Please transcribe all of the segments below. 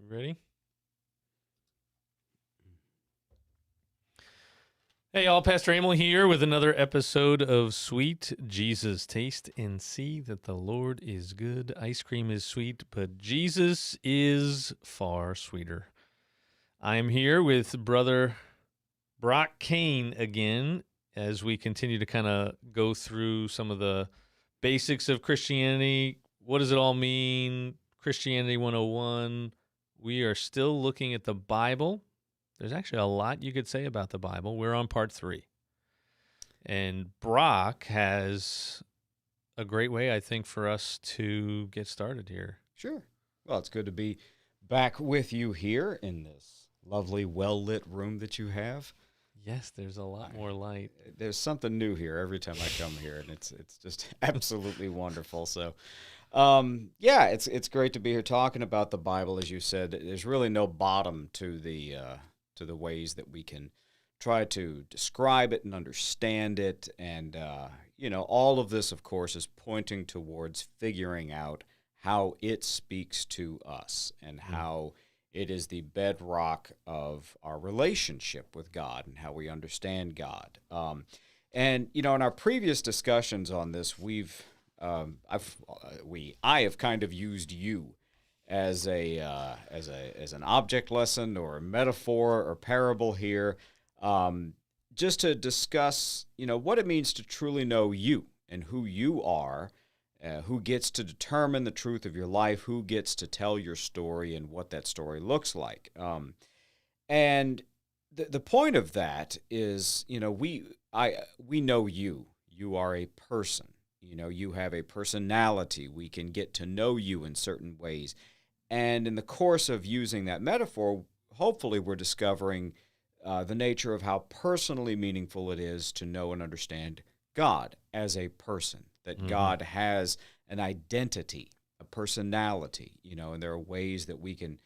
Ready? Hey, all, Pastor Emil here with another episode of Sweet Jesus. Taste and see that the Lord is good. Ice cream is sweet, but Jesus is far sweeter. I am here with Brother Brock Kane again as we continue to kind of go through some of the basics of Christianity. What does it all mean? Christianity 101. We are still looking at the Bible. There's actually a lot you could say about the Bible. We're on part 3. And Brock has a great way, I think, for us to get started here. Sure. Well, it's good to be back with you here in this lovely, well-lit room that you have. Yes, there's a lot more light. There's something new here every time I come here, and it's just absolutely wonderful. So, yeah, it's great to be here talking about the Bible. As you said, there's really no bottom to the ways that we can try to describe it and understand it. And, all of this, of course, is pointing towards figuring out how it speaks to us and how it is the bedrock of our relationship with God and how we understand God. In our previous discussions on this, I have kind of used you as an object lesson or a metaphor or parable here, just to discuss, what it means to truly know you and who you are, who gets to determine the truth of your life, who gets to tell your story and what that story looks like. And the point of that is, we know you. You are a person. You have a personality. We can get to know you in certain ways. And in the course of using that metaphor, hopefully we're discovering the nature of how personally meaningful it is to know and understand God as a person, that God has an identity, a personality, and there are ways that we can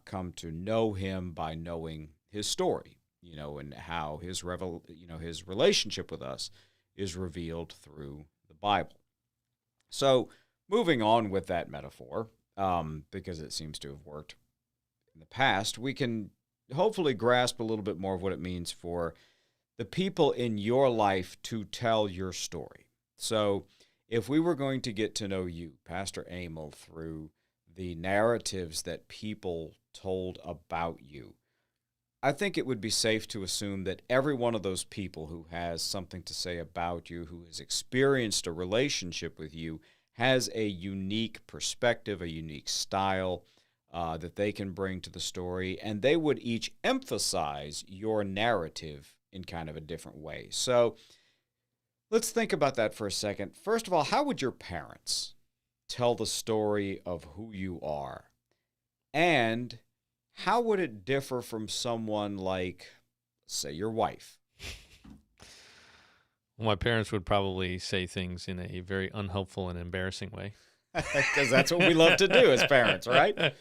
come to know him by knowing his story, and how his relationship with us is revealed through the Bible. So moving on with that metaphor, because it seems to have worked in the past, we can hopefully grasp a little bit more of what it means for the people in your life to tell your story. So if we were going to get to know you, Pastor Emil, through the narratives that people told about you, I think it would be safe to assume that every one of those people who has something to say about you, who has experienced a relationship with you, has a unique perspective, a unique style that they can bring to the story, and they would each emphasize your narrative in kind of a different way. So let's think about that for a second. First of all, how would your parents tell the story of who you are? And how would it differ from someone like, say, your wife? Well, my parents would probably say things in a very unhelpful and embarrassing way. Because that's what we love to do as parents, right?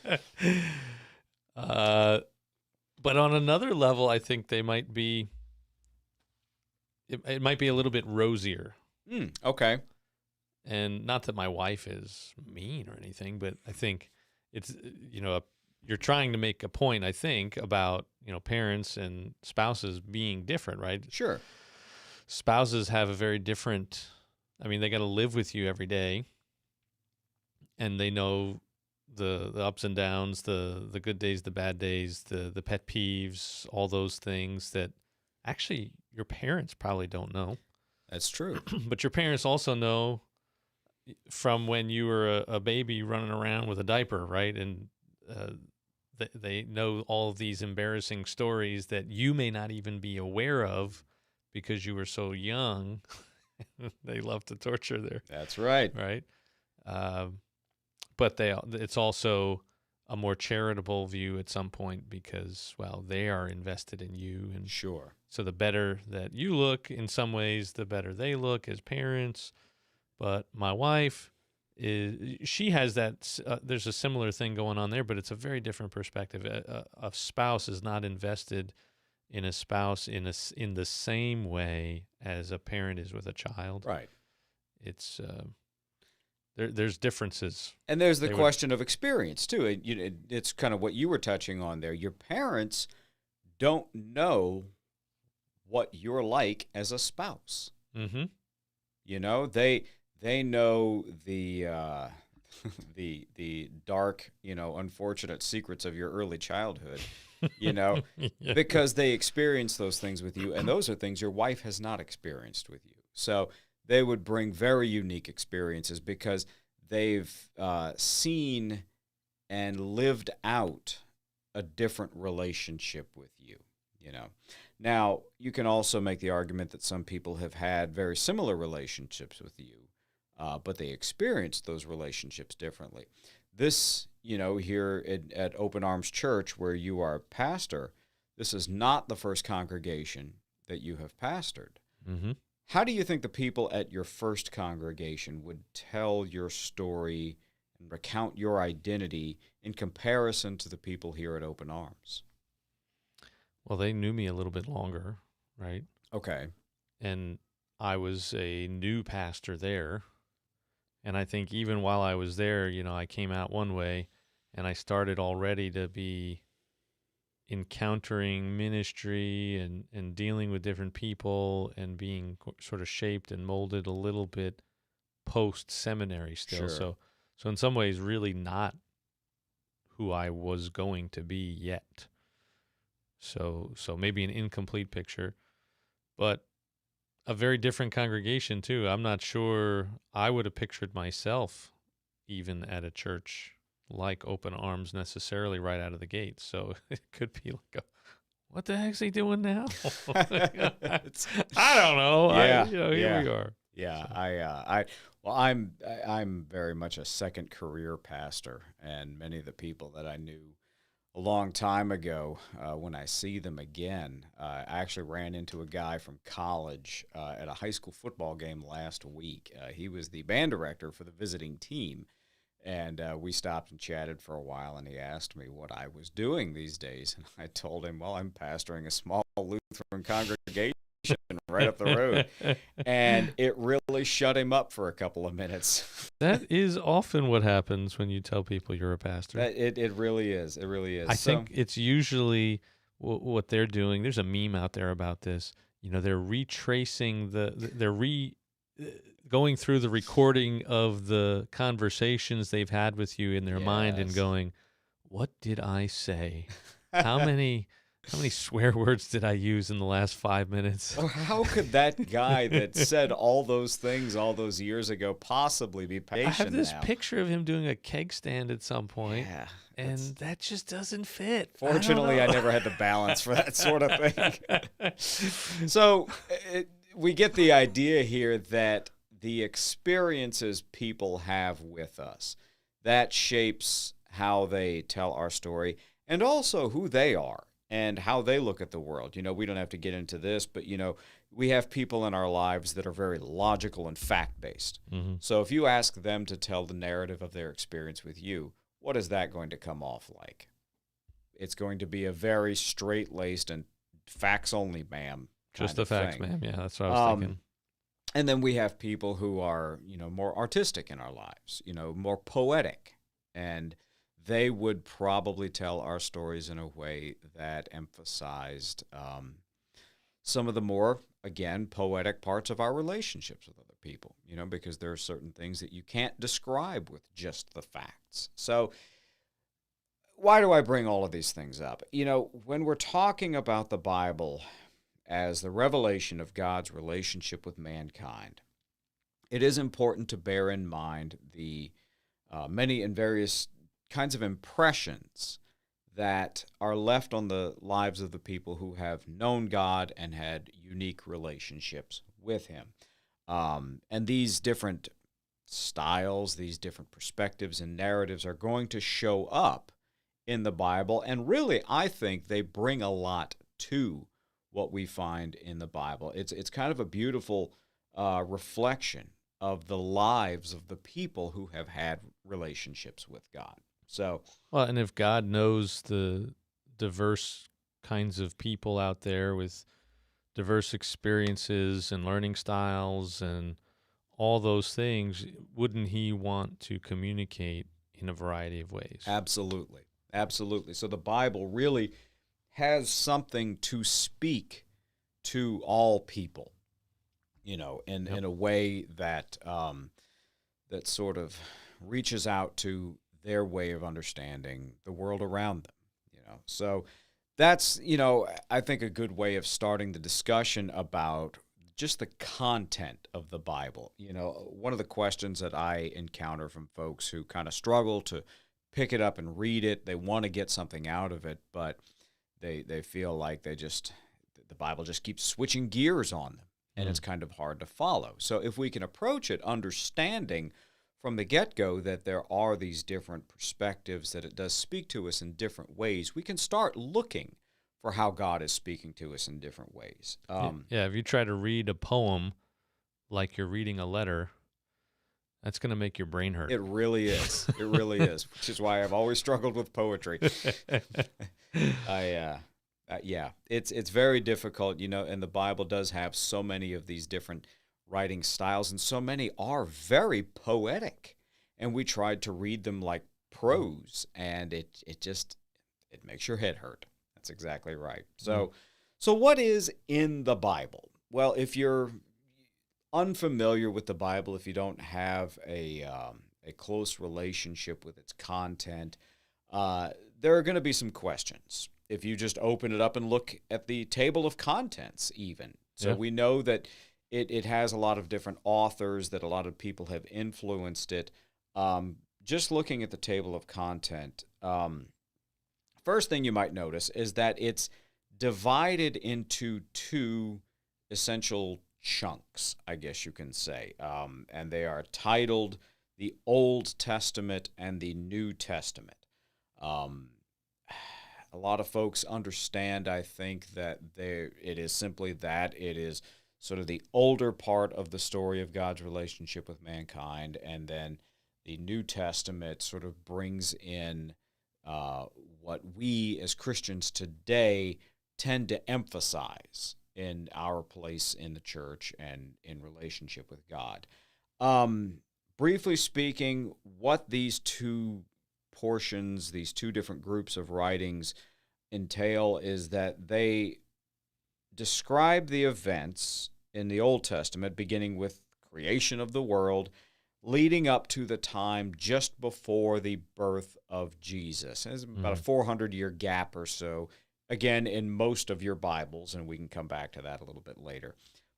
But on another level, I think they might be, it might be a little bit rosier. Okay. And not that my wife is mean or anything, but I think it's, you're trying to make a point, I think, about, parents and spouses being different, right? Sure. Spouses have a very different, they got to live with you every day, and they know the ups and downs, the good days, the bad days, the pet peeves, all those things that actually your parents probably don't know. That's true. But your parents also know from when you were a baby running around with a diaper, right? And they know all of these embarrassing stories that you may not even be aware of because you were so young. They love to torture their. That's right. Right. But it's also a more charitable view at some point because, well, they are invested in you. And sure. So the better that you look in some ways, the better they look as parents. But my wife, she has that, there's a similar thing going on there, but it's a very different perspective. A spouse is not invested in a spouse in the same way as a parent is with a child. Right. It's there's differences. And there's the They would- question of experience too. It's kind of what you were touching on there. Your parents don't know what you're like as a spouse. Mm-hmm. You know, they know the the dark, unfortunate secrets of your early childhood. You know, Yeah. because they experience those things with you, and those are things your wife has not experienced with you. So they would bring very unique experiences because they've seen and lived out a different relationship with you. Now you can also make the argument that some people have had very similar relationships with you, but they experienced those relationships differently. This, here at Open Arms Church, where you are a pastor, this is not the first congregation that you have pastored. Mm-hmm. How do you think the people at your first congregation would tell your story and recount your identity in comparison to the people here at Open Arms? Well, they knew me a little bit longer, right? Okay. And I was a new pastor there. And I think even while I was there, I came out one way, and I started already to be encountering ministry and dealing with different people and being sort of shaped and molded a little bit post-seminary still. Sure. So in some ways, really not who I was going to be yet. So maybe an incomplete picture, but a very different congregation too. I'm not sure I would have pictured myself even at a church like Open Arms necessarily right out of the gate. So it could be like what the heck's he doing now? I don't know. Yeah, Here we are. Yeah, I'm very much a second career pastor, and many of the people that I knew a long time ago, when I see them again, I actually ran into a guy from college at a high school football game last week. He was the band director for the visiting team, and we stopped and chatted for a while, and he asked me what I was doing these days, and I told him, well, I'm pastoring a small Lutheran congregation right up the road, and it really shut him up for a couple of minutes. That is often what happens when you tell people you're a pastor. It really is. It really is. I think it's usually what they're doing. There's a meme out there about this. They're retracing going through the recording of the conversations they've had with you in their mind and Yes. going, what did I say? How many swear words did I use in the last 5 minutes? Or how could that guy that said all those things all those years ago possibly be patient I have this now? picture of him doing a keg stand at some point, Yeah, and that just doesn't fit. fortunately, I never had the balance for that sort of thing. So we get the idea here that the experiences people have with us, that shapes how they tell our story and also who they are and how they look at the world. We don't have to get into this, but, we have people in our lives that are very logical and fact-based. Mm-hmm. So if you ask them to tell the narrative of their experience with you, what is that going to come off like? It's going to be a very straight-laced and facts-only, ma'am. Just kind the of facts, thing. ma'am. Yeah, that's what I was thinking. And then we have people who are, more artistic in our lives, more poetic. And they would probably tell our stories in a way that emphasized some of the more, again, poetic parts of our relationships with other people, because there are certain things that you can't describe with just the facts. So why do I bring all of these things up? When we're talking about the Bible as the revelation of God's relationship with mankind, it is important to bear in mind the many and various kinds of impressions that are left on the lives of the people who have known God and had unique relationships with Him. And these different styles, these different perspectives and narratives are going to show up in the Bible. And really, I think they bring a lot to what we find in the Bible. It's kind of a beautiful reflection of the lives of the people who have had relationships with God. So, Well, and if God knows the diverse kinds of people out there with diverse experiences and learning styles and all those things, wouldn't he want to communicate in a variety of ways? Absolutely. Absolutely. So the Bible really has something to speak to all people, in a way that that sort of reaches out to their way of understanding the world around them. So that's, I think a good way of starting the discussion about just the content of the Bible. One of the questions that I encounter from folks who kind of struggle to pick it up and read it, they want to get something out of it, but they feel like the Bible just keeps switching gears on them, and it's kind of hard to follow. So if we can approach it understanding from the get-go that there are these different perspectives, that it does speak to us in different ways, we can start looking for how God is speaking to us in different ways. If you try to read a poem like you're reading a letter, that's going to make your brain hurt. It really is. It really is, which is why I've always struggled with poetry. Yeah, it's very difficult, and the Bible does have so many of these different writing styles, and so many are very poetic, and we tried to read them like prose, and it makes your head hurt. That's exactly right. So what is in the Bible? Well, if you're unfamiliar with the Bible, if you don't have a close relationship with its content, there are going to be some questions if you just open it up and look at the table of contents even. So we know that it has a lot of different authors, that a lot of people have influenced it. Just looking at the table of content, first thing you might notice is that it's divided into two essential chunks, I guess you can say, and they are titled the Old Testament and the New Testament. A lot of folks understand, I think, that it is simply that. It is sort of the older part of the story of God's relationship with mankind, and then the New Testament sort of brings in what we as Christians today tend to emphasize in our place in the church and in relationship with God. Briefly speaking, what these two portions, these two different groups of writings entail is that they describe the events in the Old Testament, beginning with creation of the world, leading up to the time just before the birth of Jesus. And it's about a 400-year gap or so, again, in most of your Bibles, and we can come back to that a little bit later.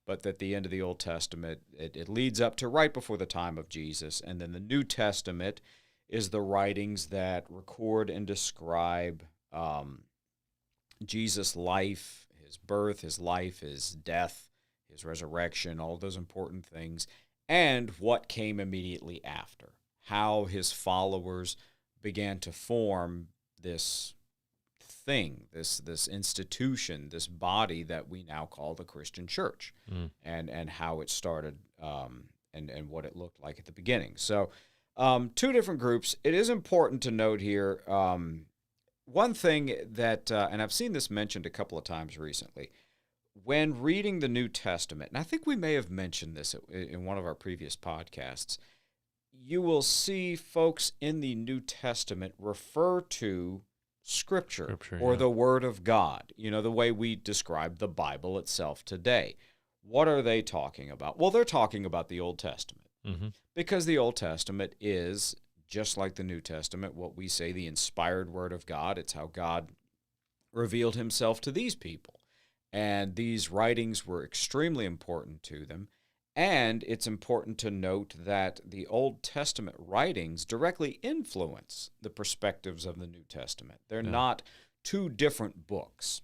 But at the end of the Old Testament, it leads up to right before the time of Jesus. And then the New Testament is the writings that record and describe Jesus' life, his birth, his life, his death, his resurrection, all those important things, and what came immediately after, how his followers began to form this thing, this institution, this body that we now call the Christian church, and how it started and what it looked like at the beginning. So two different groups. It is important to note here, one thing that, and I've seen this mentioned a couple of times recently, when reading the New Testament, and I think we may have mentioned this in one of our previous podcasts, you will see folks in the New Testament refer to Scripture or the Word of God, the way we describe the Bible itself today. What are they talking about? Well, they're talking about the Old Testament, because the Old Testament is, just like the New Testament, what we say the inspired Word of God. It's how God revealed himself to these people. And these writings were extremely important to them. And it's important to note that the Old Testament writings directly influence the perspectives of the New Testament. They're not two different books.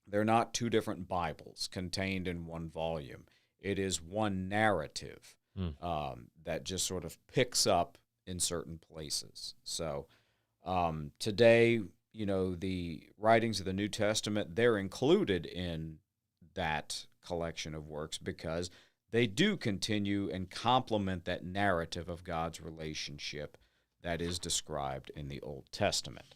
They're not two different Bibles contained in one volume. It is one narrative that just sort of picks up in certain places. So today, the writings of the New Testament, they're included in that collection of works because they do continue and complement that narrative of God's relationship that is described in the Old Testament.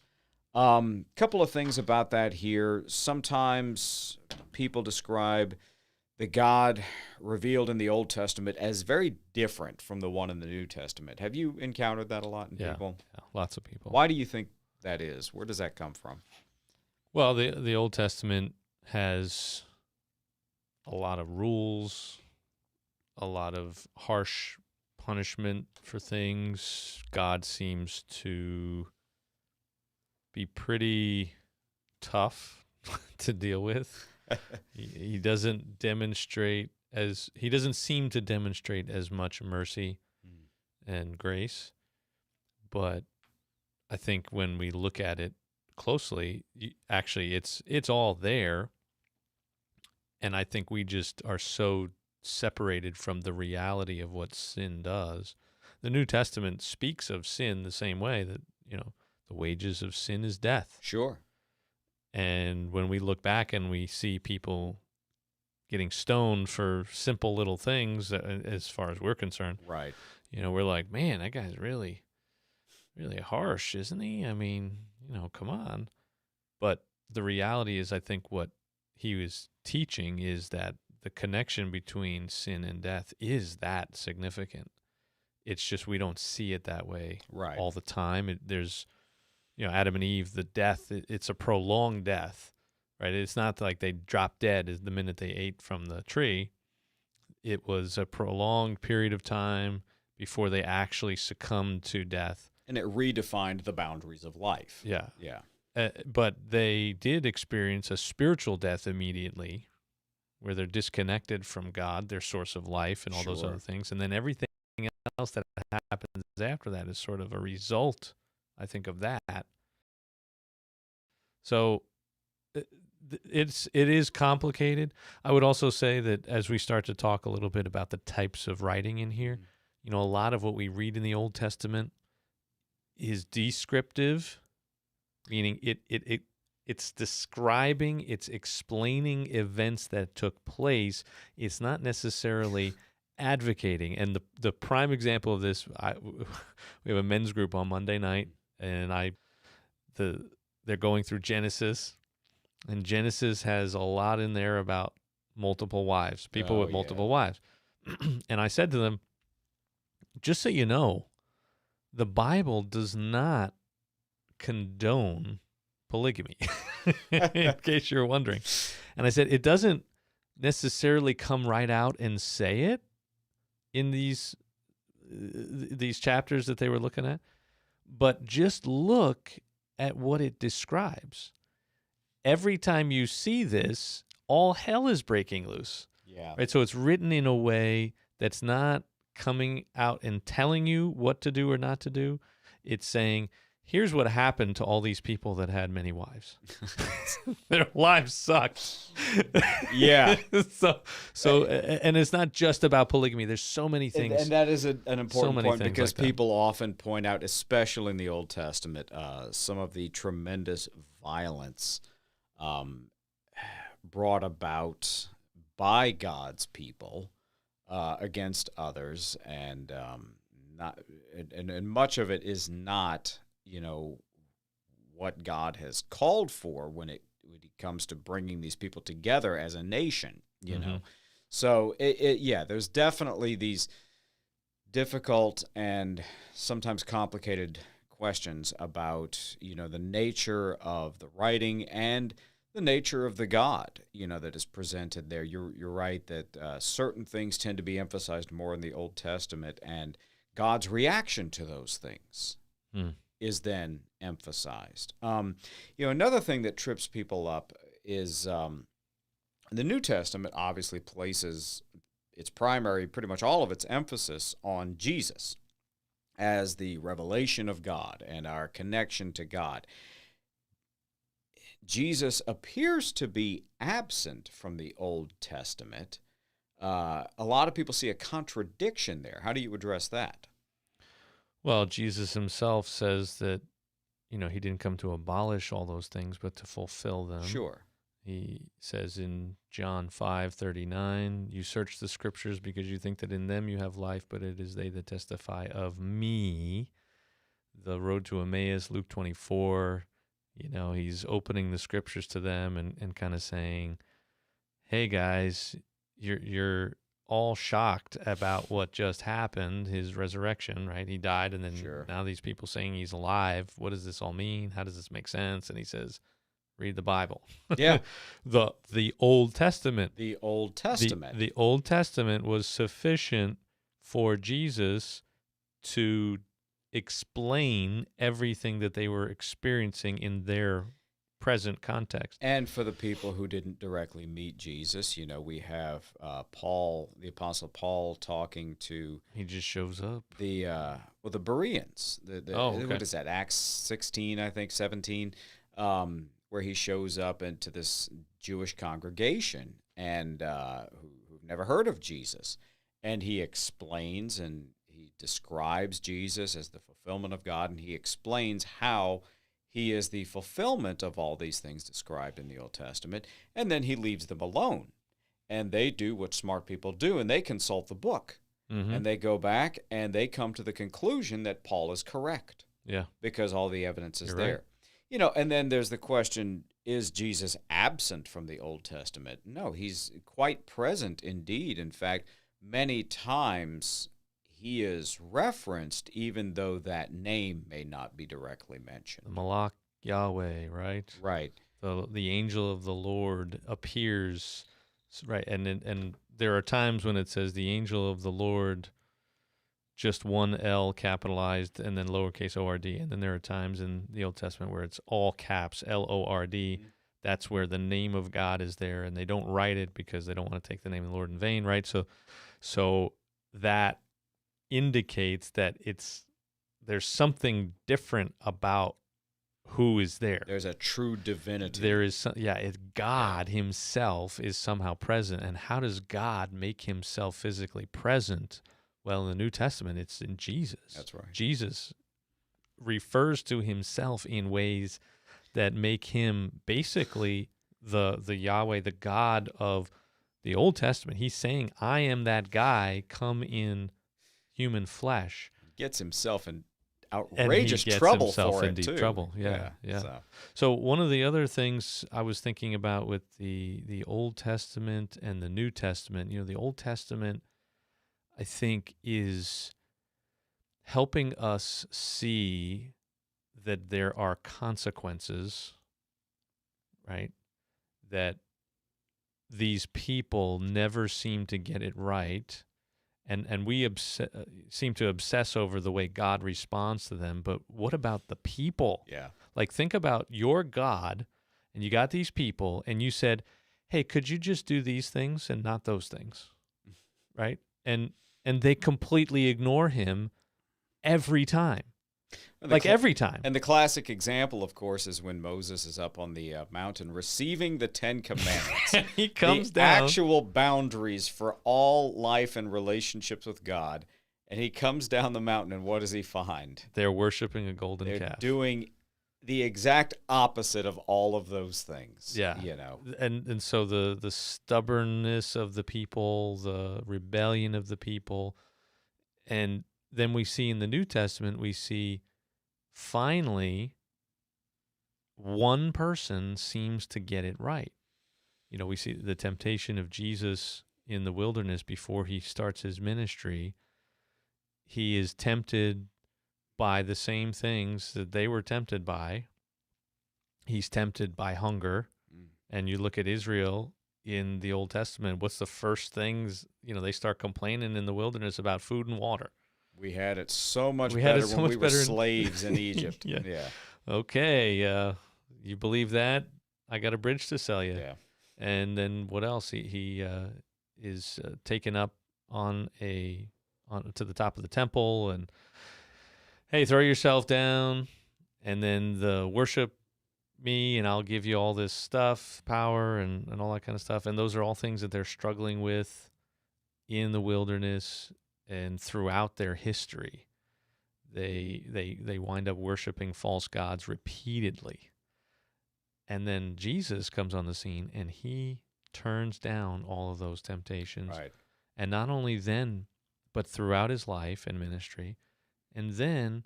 Couple of things about that here. Sometimes people describe the God revealed in the Old Testament as very different from the one in the New Testament. Have you encountered that a lot in Yeah, people? yeah, lots of people. Why do you think that is? Where does that come from? Well, the Old Testament has a lot of rules, a lot of harsh punishment for things. God seems to be pretty tough to deal with. He doesn't seem to demonstrate as much mercy and grace. But I think when we look at it closely, actually it's all there. And I think we just are so separated from the reality of what sin does. The New Testament speaks of sin the same way that, the wages of sin is death. Sure. And when we look back and we see people getting stoned for simple little things, as far as we're concerned, Right. we're like, man, that guy's really, really harsh, isn't he? I mean, come on. But the reality is, I think what he was teaching is that the connection between sin and death is that significant. It's just we don't see it that way Right. all the time. There's, Adam and Eve, the death, it's a prolonged death, right? It's not like they dropped dead the minute they ate from the tree. It was a prolonged period of time before they actually succumbed to death. And it redefined the boundaries of life. Yeah. Yeah. But they did experience a spiritual death immediately, where they're disconnected from God, their source of life, and all those Sure. other things. And then everything else that happens after that is sort of a result, I think, of that. So it is complicated. I would also say that as we start to talk a little bit about the types of writing in here, a lot of what we read in the Old Testament is descriptive, meaning it's describing, it's explaining events that took place. It's not necessarily advocating. And the prime example of this, we have a men's group on Monday night, and they're going through Genesis, and Genesis has a lot in there about multiple wives, people with multiple wives. And I said to them, just so you know, the Bible does not condone polygamy, in case you're wondering. And I said, it doesn't necessarily come right out and say it in these chapters that they were looking at, but just look at what it describes. Every time you see this, all hell is breaking loose. Yeah. Right. So it's written in a way that's not coming out and telling you what to do or not to do. It's saying, here's what happened to all these people that had many wives. Their lives sucked. Yeah. So, and it's not just about polygamy. There's so many things. And that is an important many point, things because like that. people often point out, especially in the Old Testament, some of the tremendous violence brought about by God's people against others, and much of it is not, what God has called for when it comes to bringing these people together as a nation, you know. So there's definitely these difficult and sometimes complicated questions about, the nature of the writing and the nature of the God, that is presented there. You're right that certain things tend to be emphasized more in the Old Testament, and God's reaction to those things is then emphasized. Another thing that trips people up is the New Testament obviously places its primary, pretty much all of its emphasis on Jesus as the revelation of God and our connection to God. Jesus appears to be absent from the Old Testament. A lot of people see a contradiction there. How do you address that? Well, Jesus himself says that, he didn't come to abolish all those things, but to fulfill them. Sure. He says in John 5:39, you search the scriptures because you think that in them you have life, but it is they that testify of me. The road to Emmaus, Luke 24, he's opening the scriptures to them and kind of saying, hey guys, you're all shocked about what just happened, his resurrection, right? He died, and then Sure. now these people saying he's alive. What does this all mean? How does this make sense? And he says, read the Bible. Yeah. The Old Testament. The Old Testament. The Old Testament was sufficient for Jesus to explain everything that they were experiencing in their present context. And for the people who didn't directly meet Jesus, we have Paul, the Apostle Paul, talking to He just shows up. the Bereans. Okay. What is that? Acts 16, I think 17, where he shows up into this Jewish congregation and who've never heard of Jesus, and he explains and he describes Jesus as the fulfillment of God, and he explains how he is the fulfillment of all these things described in the Old Testament, and then he leaves them alone. And they do what smart people do, and they consult the book. Mm-hmm. And they go back and they come to the conclusion that Paul is correct Yeah. because all the evidence is You're there. And then there's the question, is Jesus absent from the Old Testament? No, he's quite present indeed. In fact, many times he is referenced, even though that name may not be directly mentioned. The Malach Yahweh, right? Right. The angel of the Lord appears, right? And there are times when it says the angel of the Lord, just one L capitalized and then lowercase O-R-D. And then there are times in the Old Testament where it's all caps, L-O-R-D. Mm-hmm. That's where the name of God is there, and they don't write it because they don't want to take the name of the Lord in vain, right? So that indicates that there's something different about who is there. There's a true divinity. There is, God himself is somehow present. And how does God make himself physically present? Well, in the New Testament, it's in Jesus. That's right. Jesus refers to himself in ways that make him basically the Yahweh, the God of the Old Testament. He's saying, I am that guy come in human flesh. Gets himself in outrageous And he gets trouble himself for in it, deep too. trouble. Yeah. So one of the other things I was thinking about with the Old Testament and the New Testament, the Old Testament, I think, is helping us see that there are consequences, right? That these people never seem to get it right. And we seem to obsess over the way God responds to them. But what about the people? Yeah. Like, think about your God, and you got these people, and you said, hey, could you just do these things and not those things? Right? And they completely ignore him every time. Every time. And the classic example, of course, is when Moses is up on the mountain receiving the Ten Commandments. He comes the down. actual boundaries for all life and relationships with God. And he comes down the mountain, and what does he find? They're worshiping a golden They're calf. doing the exact opposite of all of those things. Yeah. And so the stubbornness of the people, the rebellion of the people, and then we see in the New Testament, we see finally one person seems to get it right. We see the temptation of Jesus in the wilderness before he starts his ministry. He is tempted by the same things that they were tempted by. He's tempted by hunger. And you look at Israel in the Old Testament, what's the first things, they start complaining in the wilderness about food and water. We had it so much better when we were better slaves in Egypt. Yeah. Okay, you believe that? I got a bridge to sell you. Yeah. And then what else? He is taken up on to the top of the temple, and hey, throw yourself down, and then the worship me, and I'll give you all this stuff, power, and all that kind of stuff. And those are all things that they're struggling with in the wilderness. And throughout their history, they wind up worshiping false gods repeatedly. And then Jesus comes on the scene, and he turns down all of those temptations. Right. And not only then, but throughout his life and ministry. And then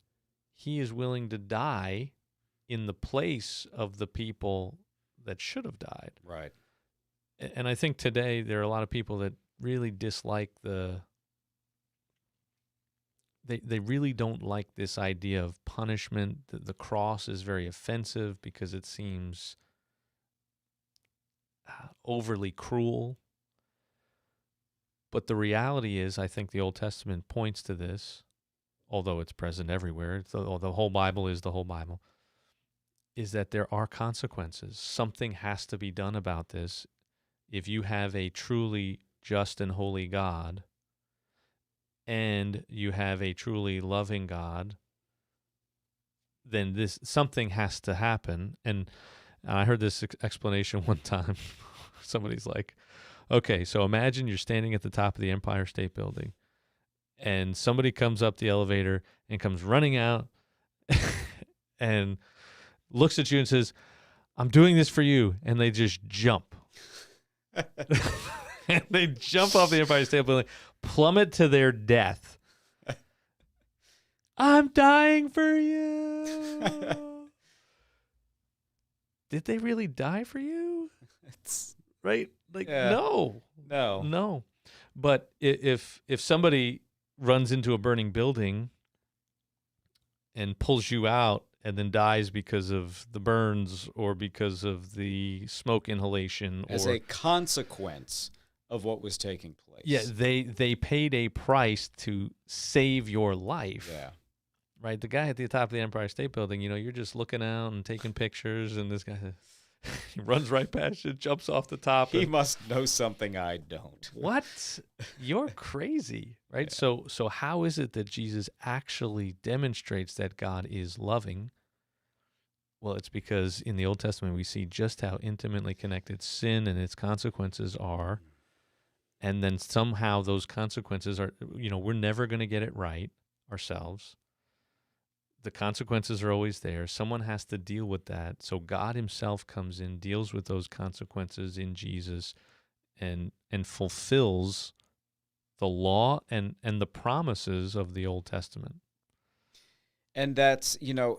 he is willing to die in the place of the people that should have died. Right. And I think today there are a lot of people that really dislike they really don't like this idea of punishment. The cross is very offensive because it seems overly cruel. But the reality is, I think the Old Testament points to this, although it's present everywhere. The whole Bible is the whole Bible, is that there are consequences. Something has to be done about this. If you have a truly just and holy God, and you have a truly loving God, then something has to happen. And I heard this explanation one time. Somebody's like, okay, so imagine you're standing at the top of the Empire State Building, and somebody comes up the elevator and comes running out and looks at you and says, I'm doing this for you. And they just jump. And they jump off the Empire State Building, plummet to their death. I'm dying for you. Did they really die for you? Right? Like, Yeah. no. No. But if somebody runs into a burning building and pulls you out and then dies because of the burns or because of the smoke inhalation, As or a consequence of what was taking place. yeah, they paid a price to save your life. Yeah. Right? The guy at the top of the Empire State Building, you're just looking out and taking pictures, and this guy he runs right past you, jumps off the top. He must know something I don't. What? You're crazy, right? Yeah. So how is it that Jesus actually demonstrates that God is loving? Well, it's because in the Old Testament we see just how intimately connected sin and its consequences are. And then somehow those consequences are, we're never going to get it right ourselves. The consequences are always there. Someone has to deal with that. So God himself comes in, deals with those consequences in Jesus, and fulfills the law and the promises of the Old Testament. And that's, the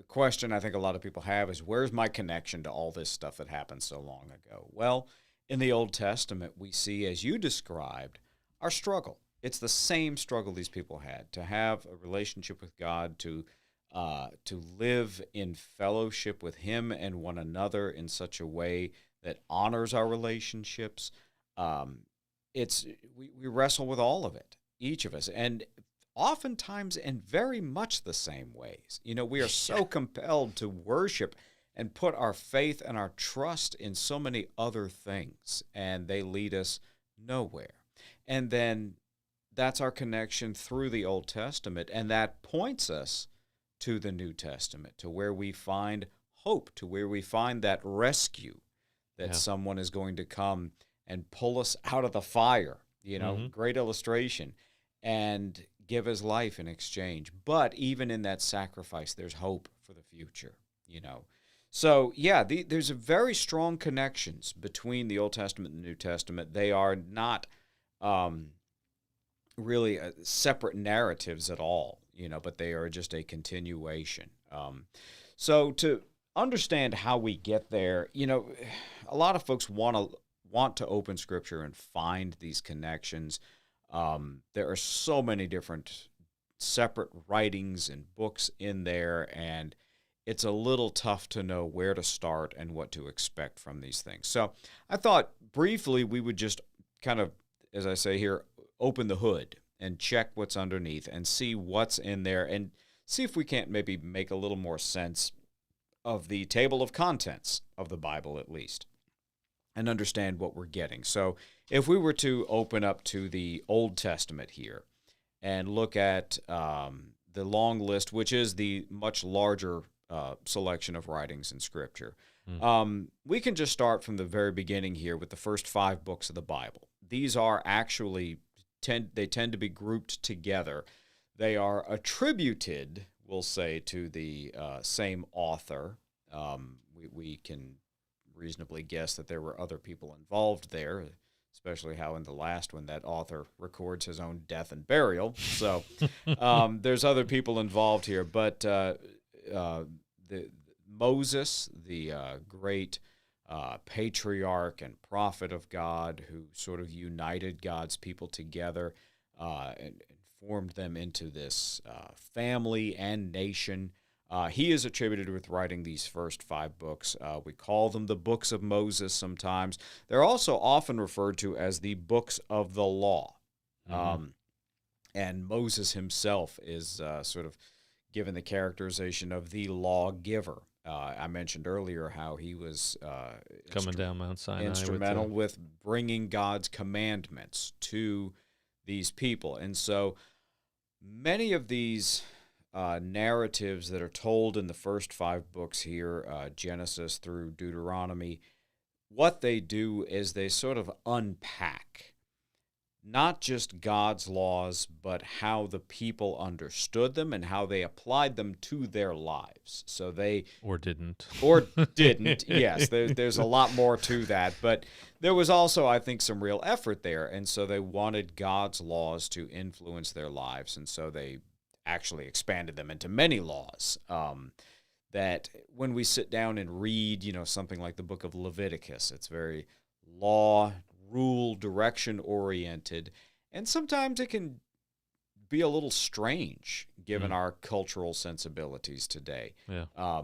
question I think a lot of people have is, where's my connection to all this stuff that happened so long ago? Well, in the Old Testament, we see, as you described, our struggle. It's the same struggle these people had, to have a relationship with God, to live in fellowship with him and one another in such a way that honors our relationships. We wrestle with all of it, each of us, and oftentimes in very much the same ways. We are so compelled to worship and put our faith and our trust in so many other things, and they lead us nowhere. And then that's our connection through the Old Testament, and that points us to the New Testament, to where we find hope, to where we find that rescue, that someone is going to come and pull us out of the fire, great illustration, and give his life in exchange. But even in that sacrifice, there's hope for the future, So, there's a very strong connections between the Old Testament and the New Testament. They are not really separate narratives at all, but they are just a continuation. So to understand how we get there, a lot of folks want to open Scripture and find these connections. There are so many different separate writings and books in there, and it's a little tough to know where to start and what to expect from these things. So I thought briefly we would just kind of, as I say here, open the hood and check what's underneath and see what's in there and see if we can't maybe make a little more sense of the table of contents of the Bible, at least, and understand what we're getting. So if we were to open up to the Old Testament here and look at the long list, which is the much larger selection of writings in Scripture, we can just start from the very beginning here with the first 5 books of the Bible. These are actually tend to be grouped together. They are attributed, we'll say, to the same author. We can reasonably guess that there were other people involved there, especially how in the last one that author records his own death and burial. So there's other people involved here, but Moses, the great patriarch and prophet of God who sort of united God's people together and formed them into this family and nation. He is attributed with writing these first 5 books. We call them the books of Moses sometimes. They're also often referred to as the books of the law. And Moses himself is sort of given the characterization of the lawgiver. I mentioned earlier how he was coming down Mount Sinai. instrumental with bringing God's commandments to these people. And so many of these narratives that are told in the first 5 books here, Genesis through Deuteronomy, what they do is they sort of unpack not just God's laws, but how the people understood them and how they applied them to their lives. So they or didn't. Yes, there's a lot more to that, but there was also, I think, some real effort there, and so they wanted God's laws to influence their lives, and so they actually expanded them into many laws. That when we sit down and read, something like the book of Leviticus, it's very law, rule, direction oriented, and sometimes it can be a little strange given our cultural sensibilities today. Yeah.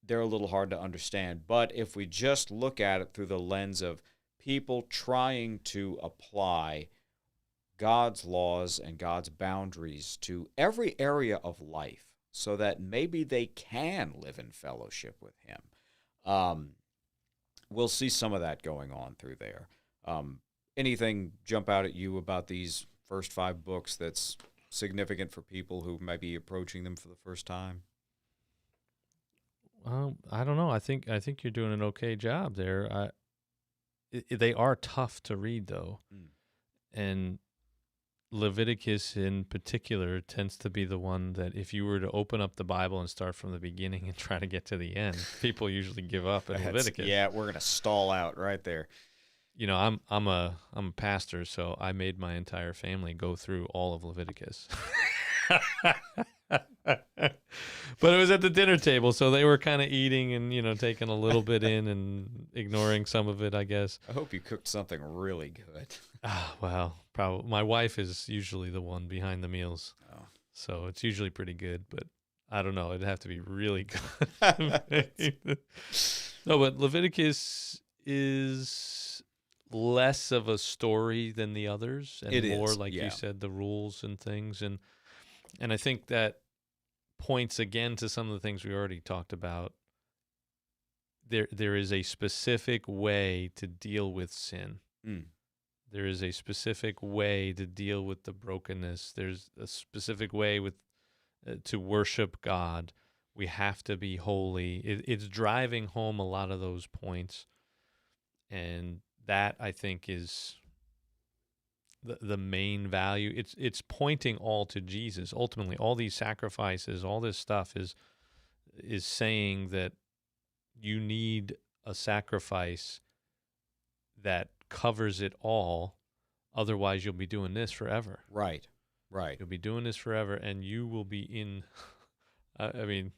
They're a little hard to understand, but if we just look at it through the lens of people trying to apply God's laws and God's boundaries to every area of life so that maybe they can live in fellowship with Him, we'll see some of that going on through there. Anything jump out at you about these first 5 books that's significant for people who might be approaching them for the first time? I don't know. I think you're doing an okay job there. They are tough to read, though, and Leviticus in particular tends to be the one that if you were to open up the Bible and start from the beginning and try to get to the end, people usually give up at Leviticus. Yeah, we're gonna stall out right there. I'm a pastor, so I made my entire family go through all of Leviticus. But it was at the dinner table, so they were kind of eating and taking a little bit in and ignoring some of it, I guess. I hope you cooked something really good. Well, probably my wife is usually the one behind the meals, so it's usually pretty good. But I don't know; it'd have to be really good. No, but Leviticus is less of a story than the others, and it more is, like yeah. you said, the rules and things, and I think that points again to some of the things we already talked about. There is a specific way to deal with sin. There is a specific way to deal with the brokenness. There's a specific way to worship God. We have to be holy. It's driving home a lot of those points, and that I think is the main value. It's pointing all to Jesus. Ultimately, all these sacrifices, all this stuff is saying that you need a sacrifice that covers it all. Otherwise, you'll be doing this forever. Right. You'll be doing this forever, and you will be in. I mean,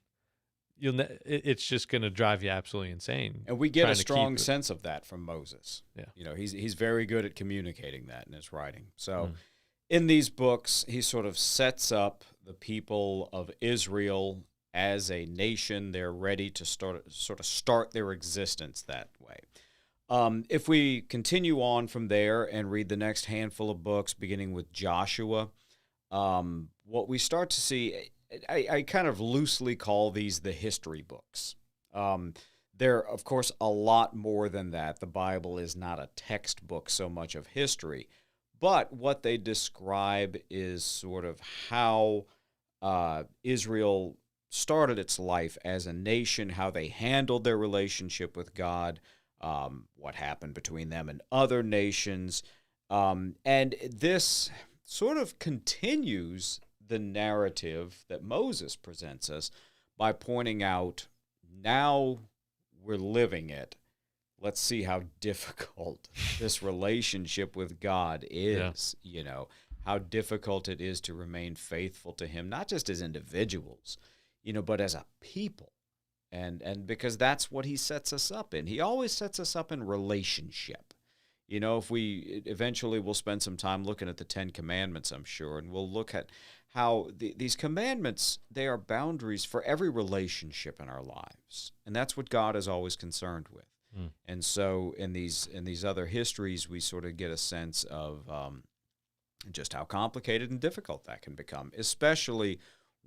it's just going to drive you absolutely insane. And we get a strong sense of that from Moses. Yeah. He's very good at communicating that in his writing. So in these books, he sort of sets up the people of Israel as a nation. They're ready to start their existence that way. If we continue on from there and read the next handful of books, beginning with Joshua, what we start to see, I kind of loosely call these the history books. They're, of course, a lot more than that. The Bible is not a textbook so much of history, but what they describe is sort of how Israel started its life as a nation, how they handled their relationship with God, what happened between them and other nations. And this sort of continues the narrative that Moses presents us by pointing out, now we're living it. Let's see how difficult this relationship with God is, how difficult it is to remain faithful to Him, not just as individuals, but as a people. and because that's what he sets us up in. He always sets us up in relationship. You know, if we eventually we'll spend some time looking at the Ten Commandments, I'm sure, and we'll look at how these commandments, they are boundaries for every relationship in our lives, and that's what God is always concerned with. And so in these other histories, we sort of get a sense of just how complicated and difficult that can become, especially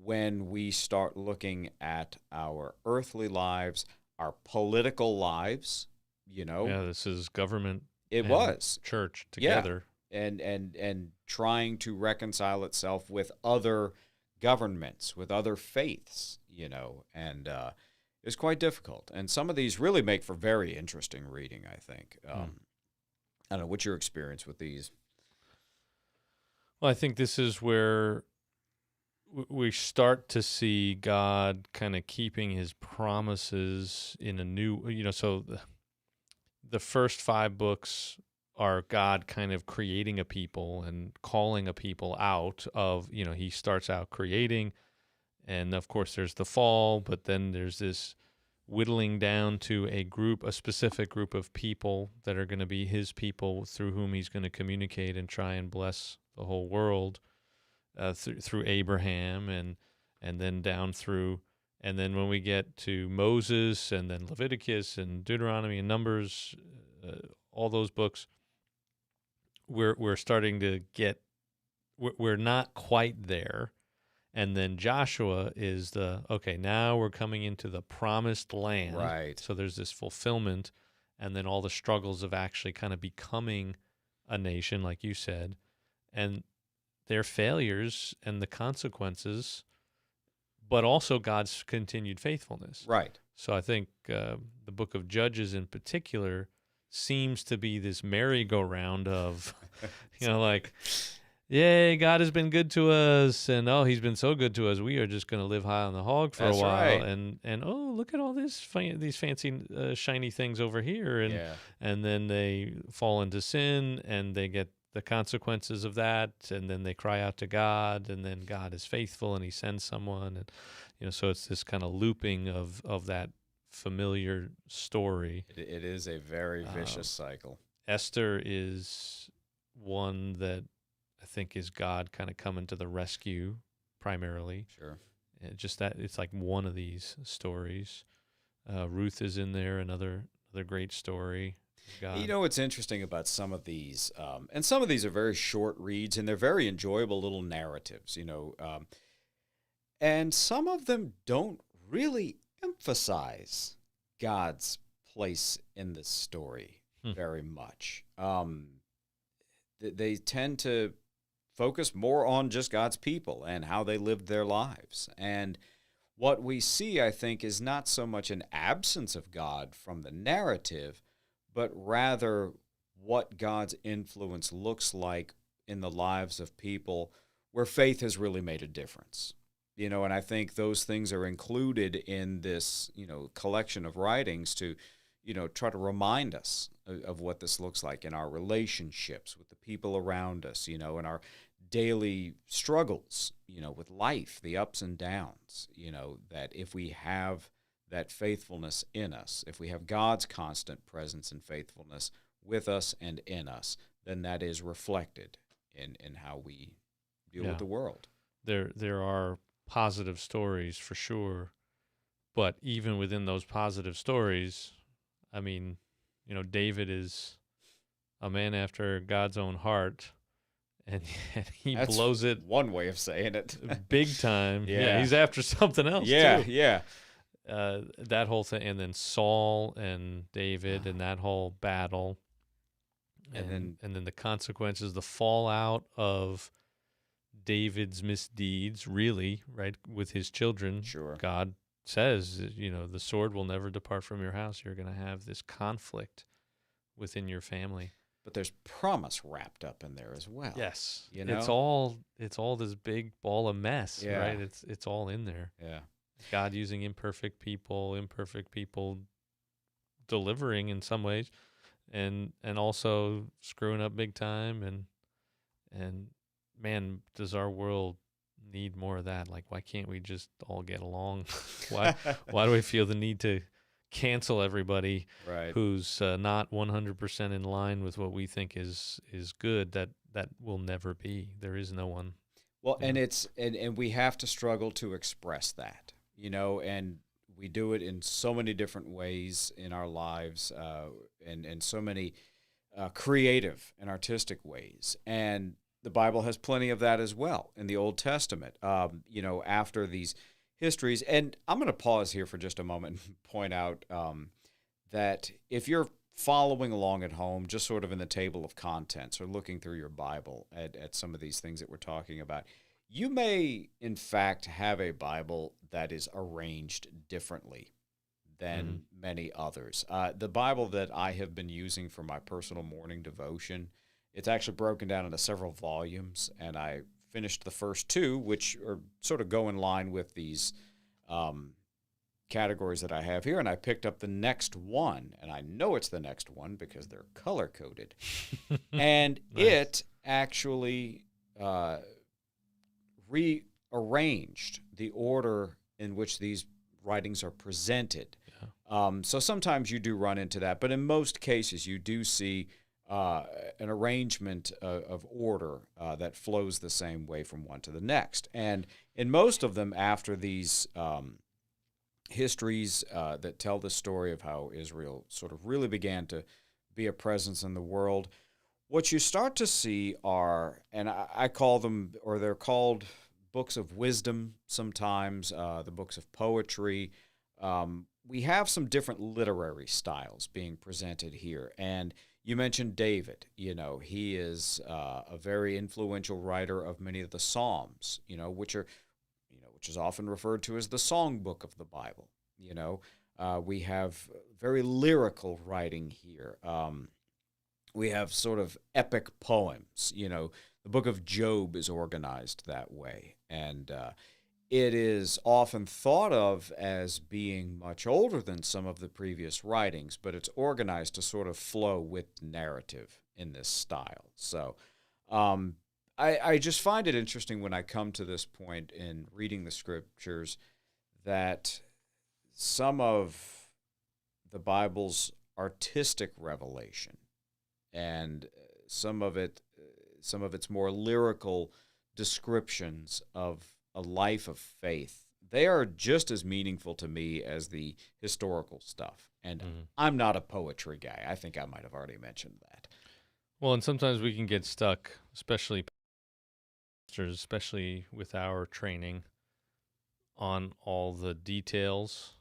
when we start looking at our earthly lives, our political lives. You know, Yeah, this is government. it and was church yeah, together. and trying to reconcile itself with other governments, with other faiths. You know, and it's quite difficult. And some of these really make for very interesting reading, I think. I don't know, what's your experience with these? Well, I think this is where we start to see God kind of keeping his promises in a new, so the first 5 books are God kind of creating a people and calling a people out of, he starts out creating, and of course there's the fall, but then there's this whittling down to a specific group of people that are going to be his people through whom he's going to communicate and try and bless the whole world through Abraham and then down through, and then when we get to Moses and then Leviticus and Deuteronomy and Numbers, all those books, we're starting to get, we're not quite there. And then Joshua is okay, now we're coming into the promised land. Right. So there's this fulfillment, and then all the struggles of actually kind of becoming a nation, like you said, and their failures and the consequences, but also God's continued faithfulness. Right. So I think the book of Judges in particular seems to be this merry-go-round of, like, yay, God has been good to us, and he's been so good to us, we are just going to live high on the hog for That's a while, right. and look at all these fancy shiny things over here, and then they fall into sin, and they get the consequences of that, and then they cry out to God, and then God is faithful, and he sends someone, and so it's this kind of looping of that familiar story. It is a very vicious cycle. Esther is one that I think is God kind of coming to the rescue primarily. Sure. And just that it's like one of these stories. Ruth is in there, another great story. God. You know what's interesting about some of these, and some of these are very short reads, and they're very enjoyable little narratives, and some of them don't really emphasize God's place in the story very much. They tend to focus more on just God's people and how they lived their lives. And what we see, I think, is not so much an absence of God from the narrative, but rather what God's influence looks like in the lives of people where faith has really made a difference. And I think those things are included in this, collection of writings to, try to remind us of what this looks like in our relationships with the people around us, in our daily struggles, with life, the ups and downs, that if we have that faithfulness in us, if we have God's constant presence and faithfulness with us and in us, then that is reflected in how we deal with the world. There are positive stories for sure, but even within those positive stories, I mean, David is a man after God's own heart, and he That's blows it one way of saying it. big time. Yeah. He's after something else too. Yeah. That whole thing, and then Saul and David and that whole battle, and then the consequences, the fallout of David's misdeeds, really, right, with his children. Sure. God says, the sword will never depart from your house. You're going to have this conflict within your family. But there's promise wrapped up in there as well. Yes. You know? It's all this big ball of mess, right? It's all in there. Yeah. God using imperfect people delivering in some ways, and also screwing up big time, and man, does our world need more of that. Like, why can't we just all get along? Why do we feel the need to cancel everybody Right. who's not 100% in line with what we think is good? That will never be. There is no one. Well, You and know? and we have to struggle to express that, and we do it in so many different ways in our lives, and so many creative and artistic ways. And the Bible has plenty of that as well in the Old Testament. After these histories, and I'm going to pause here for just a moment and point out that if you're following along at home, just sort of in the table of contents or looking through your Bible at some of these things that we're talking about, you may, in fact, have a Bible that is arranged differently than many others. The Bible that I have been using for my personal morning devotion, it's actually broken down into several volumes, and I finished the first two, which are sort of go in line with these categories that I have here, and I picked up the next one, and I know it's the next one because they're color-coded. And Nice. it actually rearranged the order in which these writings are presented. So sometimes you do run into that, but in most cases you do see an arrangement of order that flows the same way from one to the next. And in most of them, after these histories that tell the story of how Israel sort of really began to be a presence in the world, what you start to see are, and I call them, or they're called books of wisdom sometimes, the books of poetry. We have some different literary styles being presented here. And you mentioned David. He is a very influential writer of many of the Psalms, which is often referred to as the songbook of the Bible. We have very lyrical writing here. We have sort of epic poems. The book of Job is organized that way. And it is often thought of as being much older than some of the previous writings, but it's organized to sort of flow with narrative in this style. So I just find it interesting when I come to this point in reading the scriptures that some of the Bible's artistic revelation and some of its more lyrical descriptions of a life of faith, they are just as meaningful to me as the historical stuff. And I'm not a poetry guy. I think I might have already mentioned that. Well, and sometimes we can get stuck, especially pastors, especially with our training, on all the details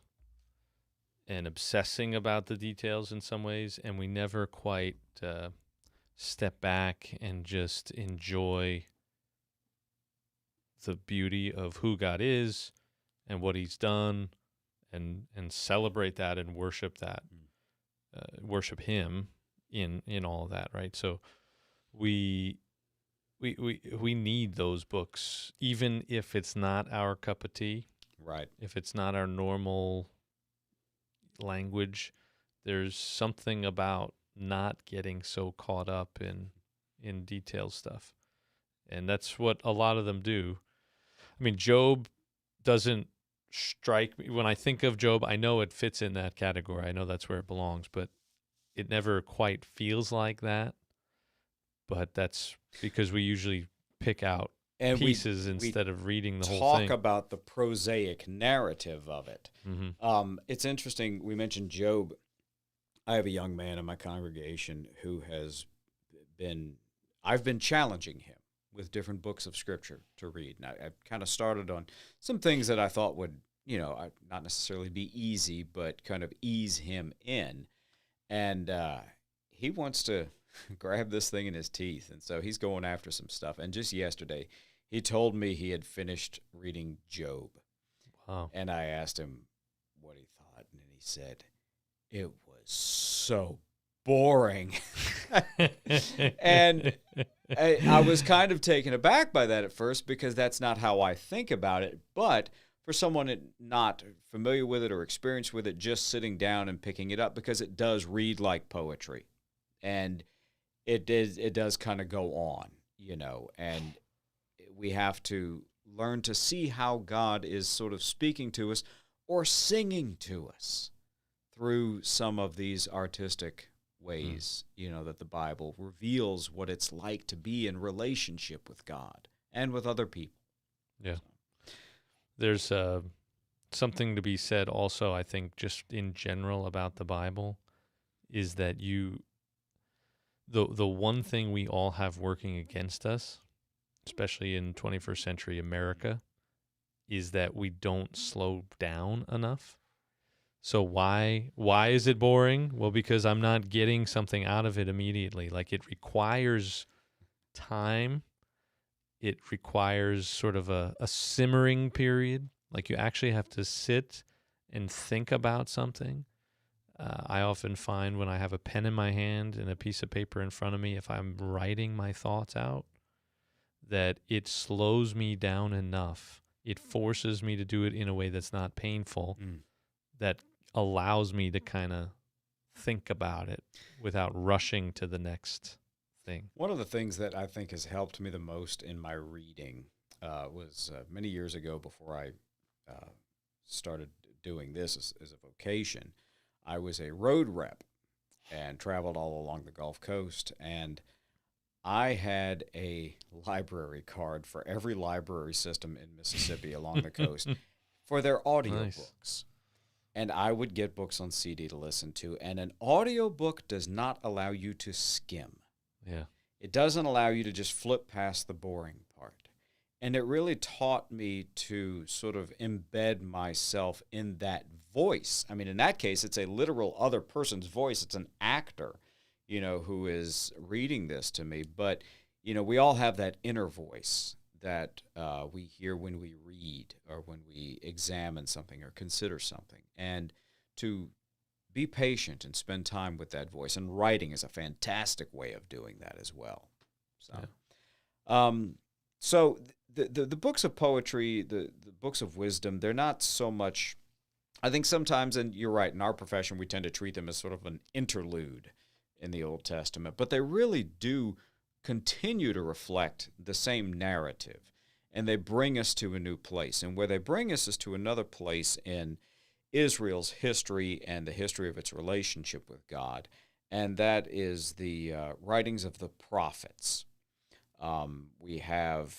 and obsessing about the details in some ways, and we never quite step back and just enjoy the beauty of who God is and what He's done, and celebrate that and worship that, worship Him in all of that, right? So we need those books, even if it's not our cup of tea, Right. if it's not our normal language. There's something about not getting so caught up in detailed stuff, and that's what a lot of them do. I mean, Job doesn't strike me. When I think of Job, I know it fits in that category. I know that's where it belongs, but it never quite feels like that. But that's because we usually pick out And pieces instead of reading the whole talk thing. about the prosaic narrative of it. It's interesting. We mentioned Job. I have a young man in my congregation who I've been challenging him with different books of scripture to read. And I kind of started on some things that I thought would, not necessarily be easy, but kind of ease him in. And he wants to grab this thing in his teeth. And so he's going after some stuff. And just yesterday, he told me he had finished reading Job. Wow. And I asked him what he thought. And he said, it was so boring. And I was kind of taken aback by that at first because that's not how I think about it. But for someone not familiar with it or experienced with it, just sitting down and picking it up, because it does read like poetry. And it does kind of go on, and we have to learn to see how God is sort of speaking to us or singing to us through some of these artistic ways, that the Bible reveals what it's like to be in relationship with God and with other people. Yeah. There's something to be said also, I think, just in general about the Bible, is that the one thing we all have working against us, especially in 21st century America, is that we don't slow down enough. So why is it boring? Well, because I'm not getting something out of it immediately. Like, it requires time. It requires sort of a simmering period. Like, you actually have to sit and think about something. I often find when I have a pen in my hand and a piece of paper in front of me, if I'm writing my thoughts out, that it slows me down enough. It forces me to do it in a way that's not painful, that allows me to kind of think about it without rushing to the next thing. One of the things that I think has helped me the most in my reading was many years ago, before I started doing this as a vocation. I was a road rep and traveled all along the Gulf Coast, and I had a library card for every library system in Mississippi along the coast for their audiobooks. Nice. And I would get books on CD to listen to, and an audiobook does not allow you to skim. Yeah. It doesn't allow you to just flip past the boring part. And it really taught me to sort of embed myself in that voice. I mean, in that case, it's a literal other person's voice. It's an actor, who is reading this to me. But, we all have that inner voice that we hear when we read or when we examine something or consider something. And to be patient and spend time with that voice. And writing is a fantastic way of doing that as well. So, the books of poetry, the books of wisdom, they're not so much, I think sometimes, and you're right, in our profession we tend to treat them as sort of an interlude in the Old Testament, but they really do continue to reflect the same narrative, and they bring us to a new place. And where they bring us is to another place in Israel's history and the history of its relationship with God, and that is the writings of the prophets. We have,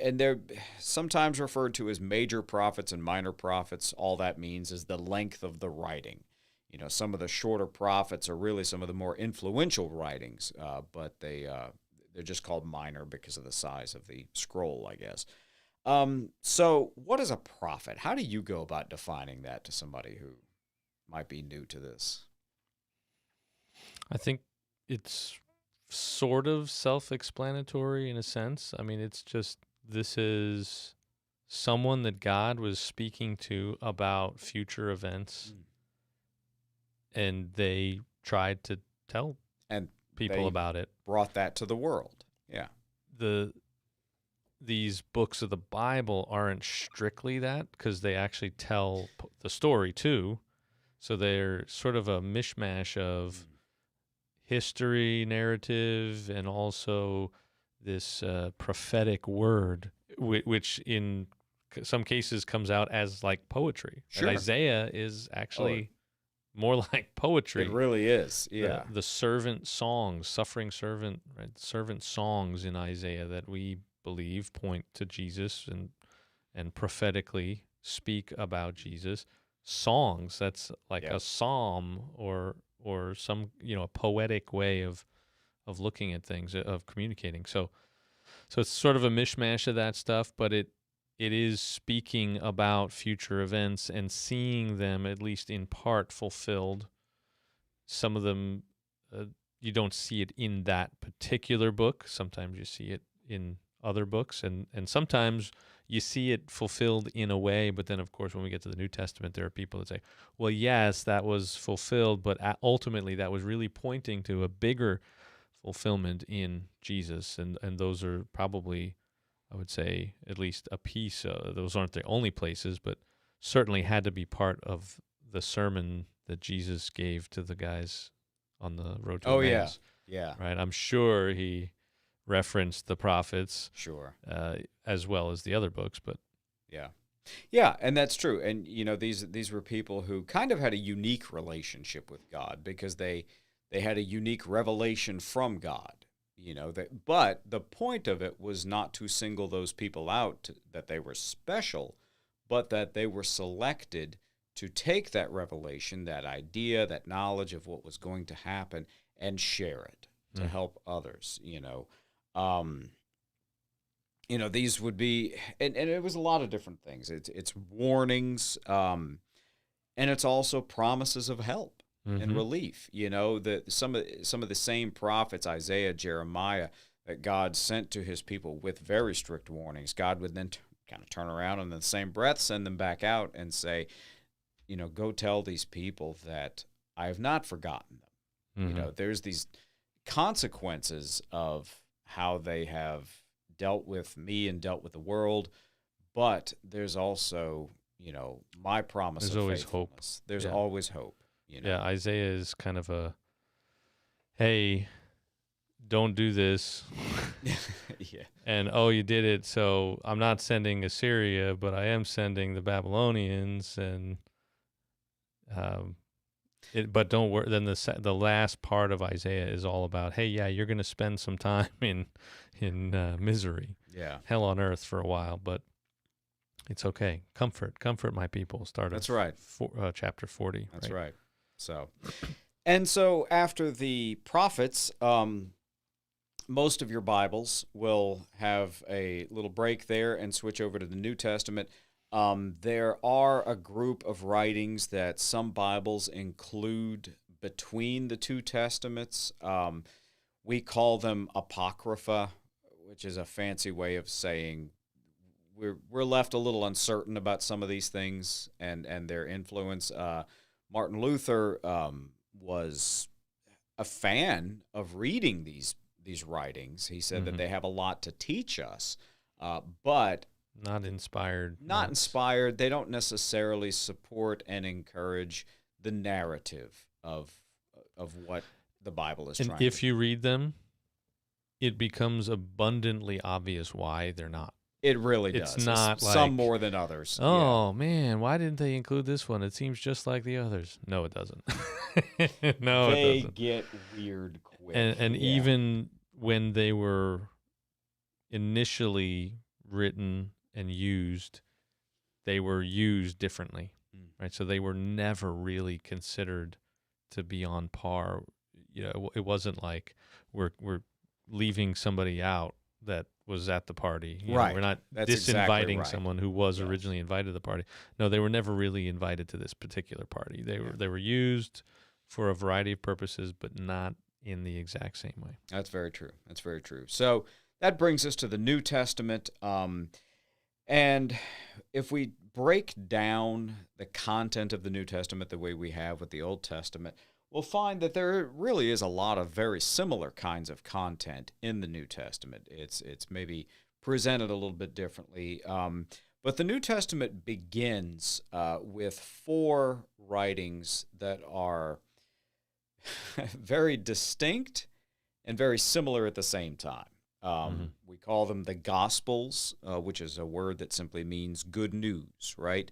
and they're sometimes referred to as major prophets and minor prophets. All that means is the length of the writing. Some of the shorter prophets are really some of the more influential writings, but they're just called minor because of the size of the scroll, I guess. So what is a prophet? How do you go about defining that to somebody who might be new to this? I think it's sort of self-explanatory in a sense. I mean, it's just, this is someone that God was speaking to about future events, and they tried to tell people about it. Brought that to the world. Yeah. These books of the Bible aren't strictly that, because they actually tell the story too. So they're sort of a mishmash of history, narrative, and also this prophetic word, which in some cases comes out as like poetry. Sure. And Isaiah is actually more like poetry. It really is, yeah. The servant songs, suffering servant, right? Servant songs in Isaiah that we believe point to Jesus and prophetically speak about Jesus. Songs, that's like a psalm or some, a poetic way of looking at things, of communicating. So it's sort of a mishmash of that stuff, but it is speaking about future events and seeing them, at least in part, fulfilled. Some of them, you don't see it in that particular book. Sometimes you see it in other books, and sometimes you see it fulfilled in a way, but then, of course, when we get to the New Testament, there are people that say, well, yes, that was fulfilled, but ultimately that was really pointing to a bigger fulfillment in Jesus, and those are probably, I would say, at least a piece. Those aren't the only places, but certainly had to be part of the sermon that Jesus gave to the guys on the road to Emmaus. Yeah. Right? I'm sure he referenced the prophets Sure. as well as the other books, but Yeah. Yeah, and that's true. And these were people who kind of had a unique relationship with God because they had a unique revelation from God. But the point of it was not to single those people out that they were special, but that they were selected to take that revelation, that idea, that knowledge of what was going to happen, and share it to help others. These would be, and it was a lot of different things. It's warnings, and it's also promises of help and relief. That some of the same prophets, Isaiah, Jeremiah, that God sent to his people with very strict warnings, God would then kind of turn around and in the same breath send them back out and say, go tell these people that I have not forgotten them. There's these consequences of how they have dealt with me and dealt with the world, but there's also, my promise there's of always hope. faithfulness. There's always hope. Yeah, Isaiah is kind of a, hey, don't do this. Yeah. And, oh, you did it, so I'm not sending Assyria, but I am sending the Babylonians, and but don't worry. Then the last part of Isaiah is all about, hey, yeah, you're going to spend some time in misery, hell on earth for a while, but it's okay. Comfort my people. That's right. Chapter 40. That's right. So after the prophets, most of your Bibles will have a little break there and switch over to the New Testament. There are a group of writings that some Bibles include between the two Testaments. We call them Apocrypha, which is a fancy way of saying we're left a little uncertain about some of these things and their influence. Martin Luther was a fan of reading these writings. He said that they have a lot to teach us, but not inspired. Not inspired. They don't necessarily support and encourage the narrative of what the Bible is trying to do. And if you read them, it becomes abundantly obvious why they're not. It really does. It's not like some more than others. Oh, man, why didn't they include this one? It seems just like the others. No, it doesn't. No, they it doesn't. Get weird quick. And even when they were initially written and used, they were used differently, right? So they were never really considered to be on par. It wasn't like we're leaving somebody out that was at the party. Right. We're not That's disinviting exactly right. someone who was originally invited to the party. No, they were never really invited to this particular party. They were used for a variety of purposes, but not in the exact same way. That's very true. So that brings us to the New Testament. And if we break down the content of the New Testament the way we have with the Old Testament, we'll find that there really is a lot of very similar kinds of content in the New Testament. It's maybe presented a little bit differently. But the New Testament begins with 4 writings that are very distinct and very similar at the same time. We call them the Gospels, which is a word that simply means good news, right?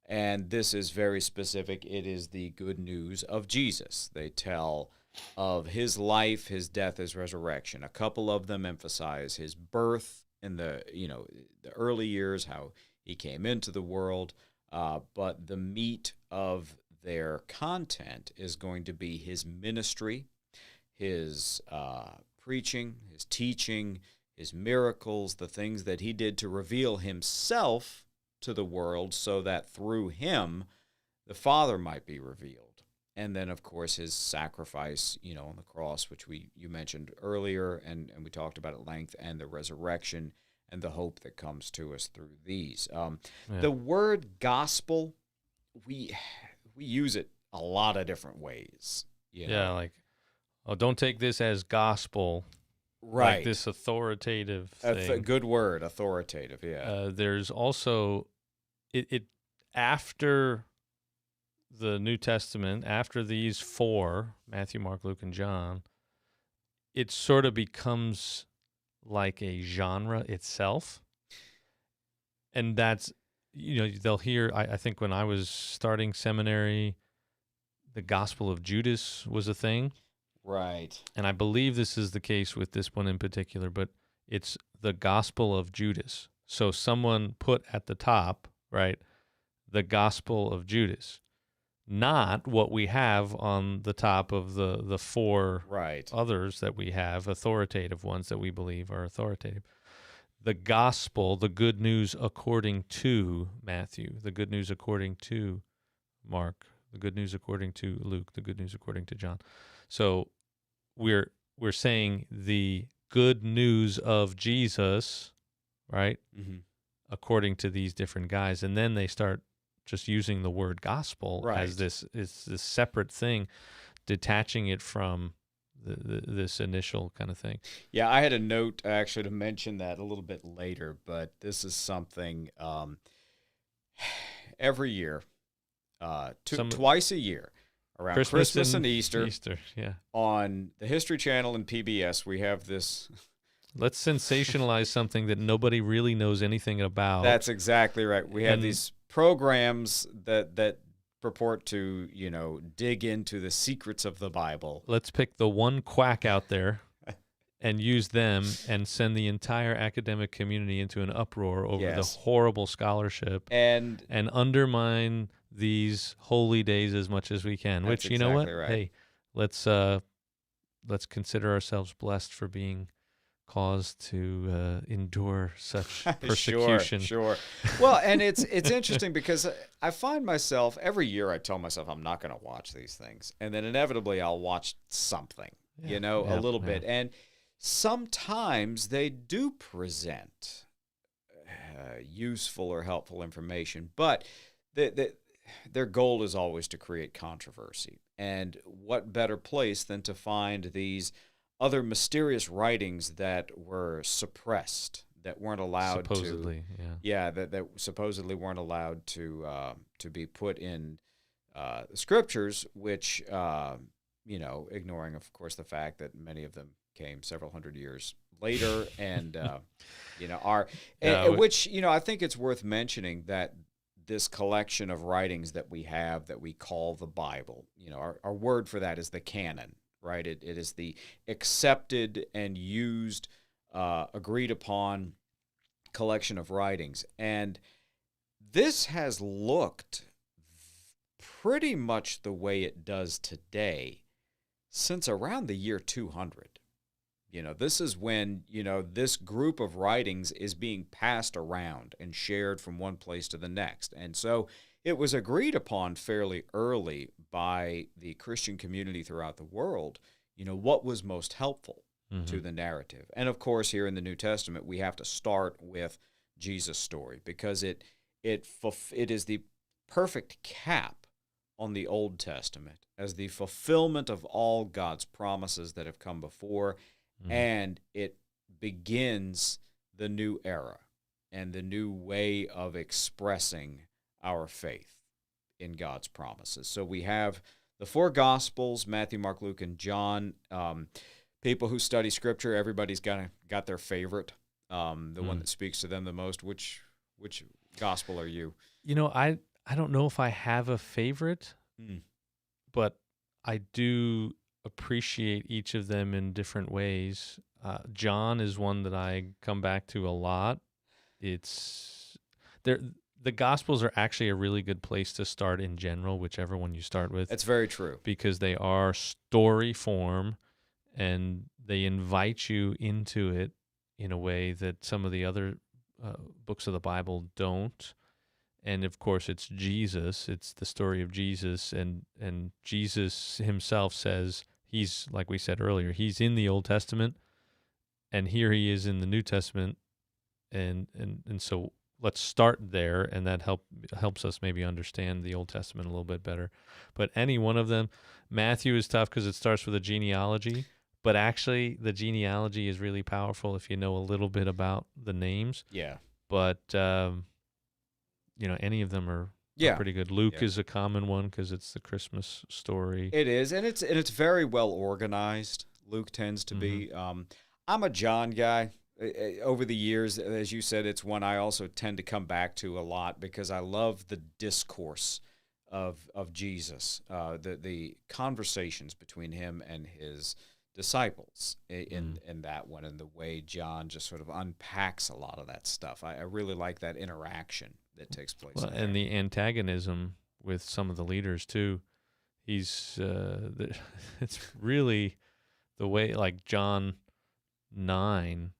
And this is very specific. It is the good news of Jesus. They tell of his life, his death, his resurrection. A couple of them emphasize his birth in the early years, how he came into the world. But the meat of their content is going to be his ministry, his preaching, his teaching, his miracles, the things that he did to reveal himself to the world so that through him the Father might be revealed. And then, of course, his sacrifice, on the cross, which you mentioned earlier, and we talked about at length, and the resurrection and the hope that comes to us through these. The word gospel, we use it a lot of different ways. Like, oh, don't take this as gospel. Right. Like this authoritative thing. Good word, authoritative, There's also, it after the New Testament, after these 4, Matthew, Mark, Luke, and John, it sort of becomes like a genre itself. And that's, they'll hear, I think when I was starting seminary, the Gospel of Judas was a thing. Right. And I believe this is the case with this one in particular, but it's the Gospel of Judas. So someone put at the top, right, the Gospel of Judas, not what we have on the top of the four Right. others that we have, authoritative ones that we believe are authoritative. The gospel, the good news according to Matthew, the good news according to Mark, the good news according to Luke, the good news according to John. So we're saying the good news of Jesus, right? Mm-hmm. According to these different guys, and then they start just using the word gospel as this separate thing, detaching it from this initial kind of thing. Yeah, I had a note actually to mention that a little bit later, but this is something every year, twice a year, around Christmas and Easter, yeah. On the History Channel and PBS, we have this. Let's sensationalize something that nobody really knows anything about. That's exactly right. We have these programs that purport to, dig into the secrets of the Bible. Let's pick the one quack out there and use them and send the entire academic community into an uproar over the horrible scholarship and undermine these holy days as much as we can. Which, you know what? Right. Hey, let's consider ourselves blessed for being caused to endure such persecution. Sure. Well, and it's interesting because I find myself every year I tell myself I'm not going to watch these things, and then inevitably I'll watch something, a little bit, and sometimes they do present useful or helpful information, but their goal is always to create controversy. And what better place than to find these other mysterious writings that were suppressed, that weren't allowed that supposedly weren't allowed to be put in the scriptures, which ignoring of course the fact that many of them came several hundred years later, and which I think it's worth mentioning that this collection of writings that we have that we call the Bible, our word for that is the canon. Right, it is the accepted and used, agreed upon collection of writings, and this has looked pretty much the way it does today since around the year 200. This is when this group of writings is being passed around and shared from one place to the next, and so it was agreed upon fairly early by the Christian community throughout the world, what was most helpful to the narrative. And of course, here in the New Testament, we have to start with Jesus' story because it is the perfect cap on the Old Testament as the fulfillment of all God's promises that have come before, and it begins the new era and the new way of expressing our faith in God's promises. So we have the four Gospels, Matthew, Mark, Luke, and John. People who study Scripture, everybody's got their favorite, the one that speaks to them the most. Which Gospel are you? I don't know if I have a favorite, but I do appreciate each of them in different ways. John is one that I come back to a lot. The Gospels are actually a really good place to start in general, whichever one you start with. That's very true. Because they are story form, and they invite you into it in a way that some of the other books of the Bible don't. And, of course, it's Jesus. It's the story of Jesus, and Jesus himself says he's, like we said earlier, he's in the Old Testament, and here he is in the New Testament, and so let's start there, and that helps us maybe understand the Old Testament a little bit better. But any one of them, Matthew is tough because it starts with a genealogy, but actually the genealogy is really powerful if you know a little bit about the names. Yeah. But, any of them are pretty good. Luke is a common one because it's the Christmas story. It is, and it's very well organized. Luke tends to be. I'm a John guy. over the years, as you said, it's one I also tend to come back to a lot because I love the discourse of Jesus, the conversations between him and his disciples in that one, and the way John just sort of unpacks a lot of that stuff. I really like that interaction that takes place. Well, and the antagonism with some of the leaders too. He's it's really the way, like John 9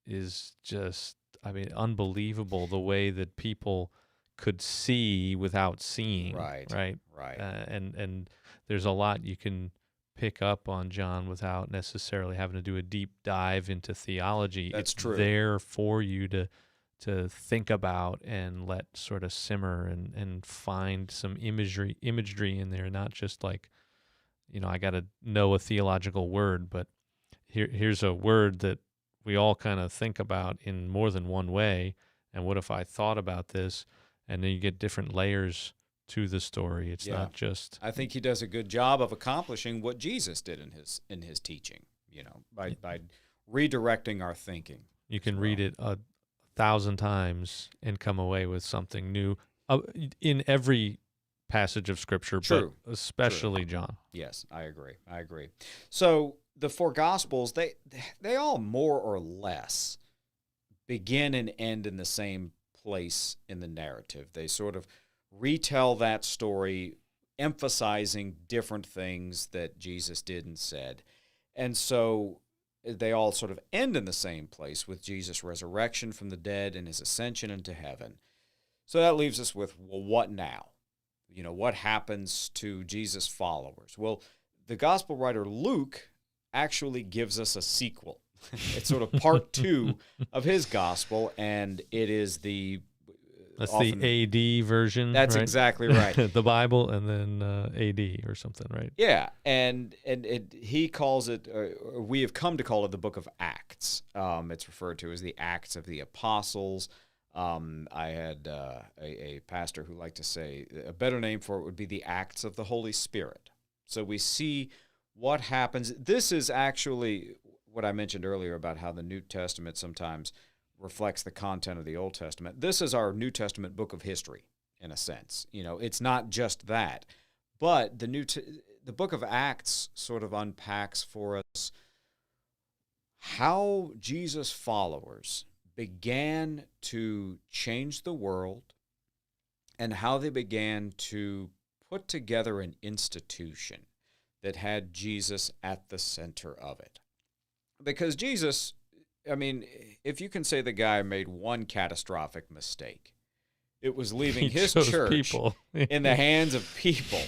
is just, I mean, unbelievable the way that people could see without seeing. Right. And there's a lot you can pick up on John without necessarily having to do a deep dive into theology. That's it's true. there for you to think about and let sort of simmer and find some imagery in there, not just like, I got to know a theological word, but here's a word that we all kind of think about in more than one way. And what if I thought about this? And then you get different layers to the story. It's not just. I think he does a good job of accomplishing what Jesus did in his teaching. By redirecting our thinking. You can read it 1,000 times and come away with something new in every passage of Scripture, True. But especially True. John. Yes, I agree. So the four Gospels, they all more or less begin and end in the same place in the narrative. They sort of retell that story, emphasizing different things that Jesus did and said. And so they all sort of end in the same place with Jesus' resurrection from the dead and his ascension into heaven. So that leaves us with, well, what now? What happens to Jesus' followers? Well, the gospel writer Luke actually gives us a sequel. It's sort of part 2 of his gospel, and it is the AD version. That's right? Exactly right. The Bible, and then AD or something, right? Yeah, and he calls it. We have come to call it the Book of Acts. It's referred to as the Acts of the Apostles. I had a pastor who liked to say a better name for it would be the Acts of the Holy Spirit. So we see what happens. This is actually what I mentioned earlier about how the New Testament sometimes reflects the content of the Old Testament. This is our New Testament book of history, in a sense. It's not just that, but the book of Acts sort of unpacks for us how Jesus' followers began to change the world and how they began to put together an institution that had Jesus at the center of it. Because Jesus, I mean, if you can say the guy made one catastrophic mistake, it was leaving his church in the hands of people.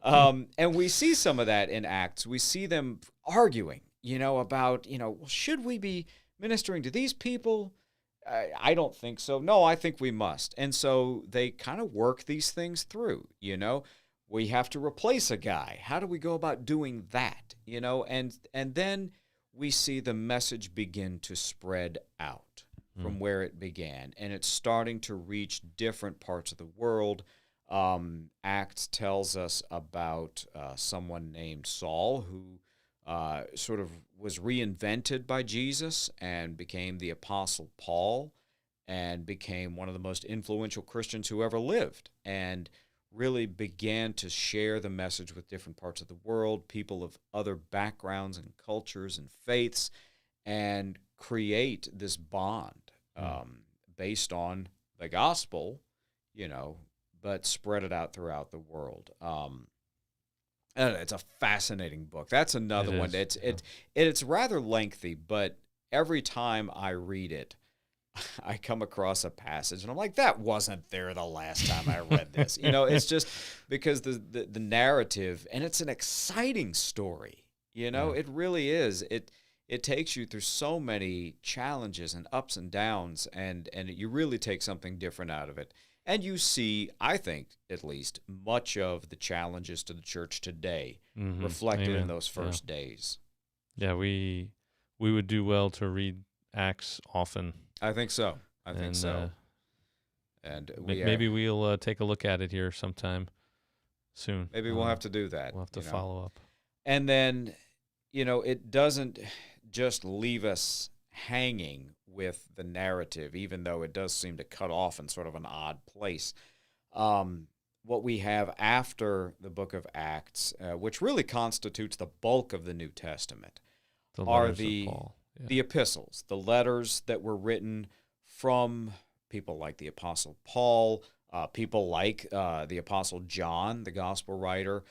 And we see some of that in Acts. We see them arguing, about, well, should we be ministering to these people? I don't think so. No, I think we must. And so they kind of work these things through, We have to replace a guy. How do we go about doing that? And then we see the message begin to spread out from where it began, and it's starting to reach different parts of the world. Acts tells us about someone named Saul who sort of was reinvented by Jesus and became the Apostle Paul and became one of the most influential Christians who ever lived, and really began to share the message with different parts of the world, people of other backgrounds and cultures and faiths, and create this bond based on the gospel, but spread it out throughout the world. It's a fascinating book. That's another one. It's rather lengthy, but every time I read it, I come across a passage and I'm like, that wasn't there the last time I read this. It's just because the narrative, and it's an exciting story. It really is. It takes you through so many challenges and ups and downs, and you really take something different out of it. And you see, I think, at least, much of the challenges to the church today reflected in those first days. Yeah, we would do well to read Acts often. I think so. And maybe we'll take a look at it here sometime soon. Maybe we'll have to do that. We'll have to follow up. And then, it doesn't just leave us hanging with the narrative, even though it does seem to cut off in sort of an odd place. What we have after the book of Acts, which really constitutes the bulk of the New Testament, The are letters of Paul. Yeah. the epistles, the letters that were written from people like the Apostle Paul, people like the Apostle John, the gospel writer,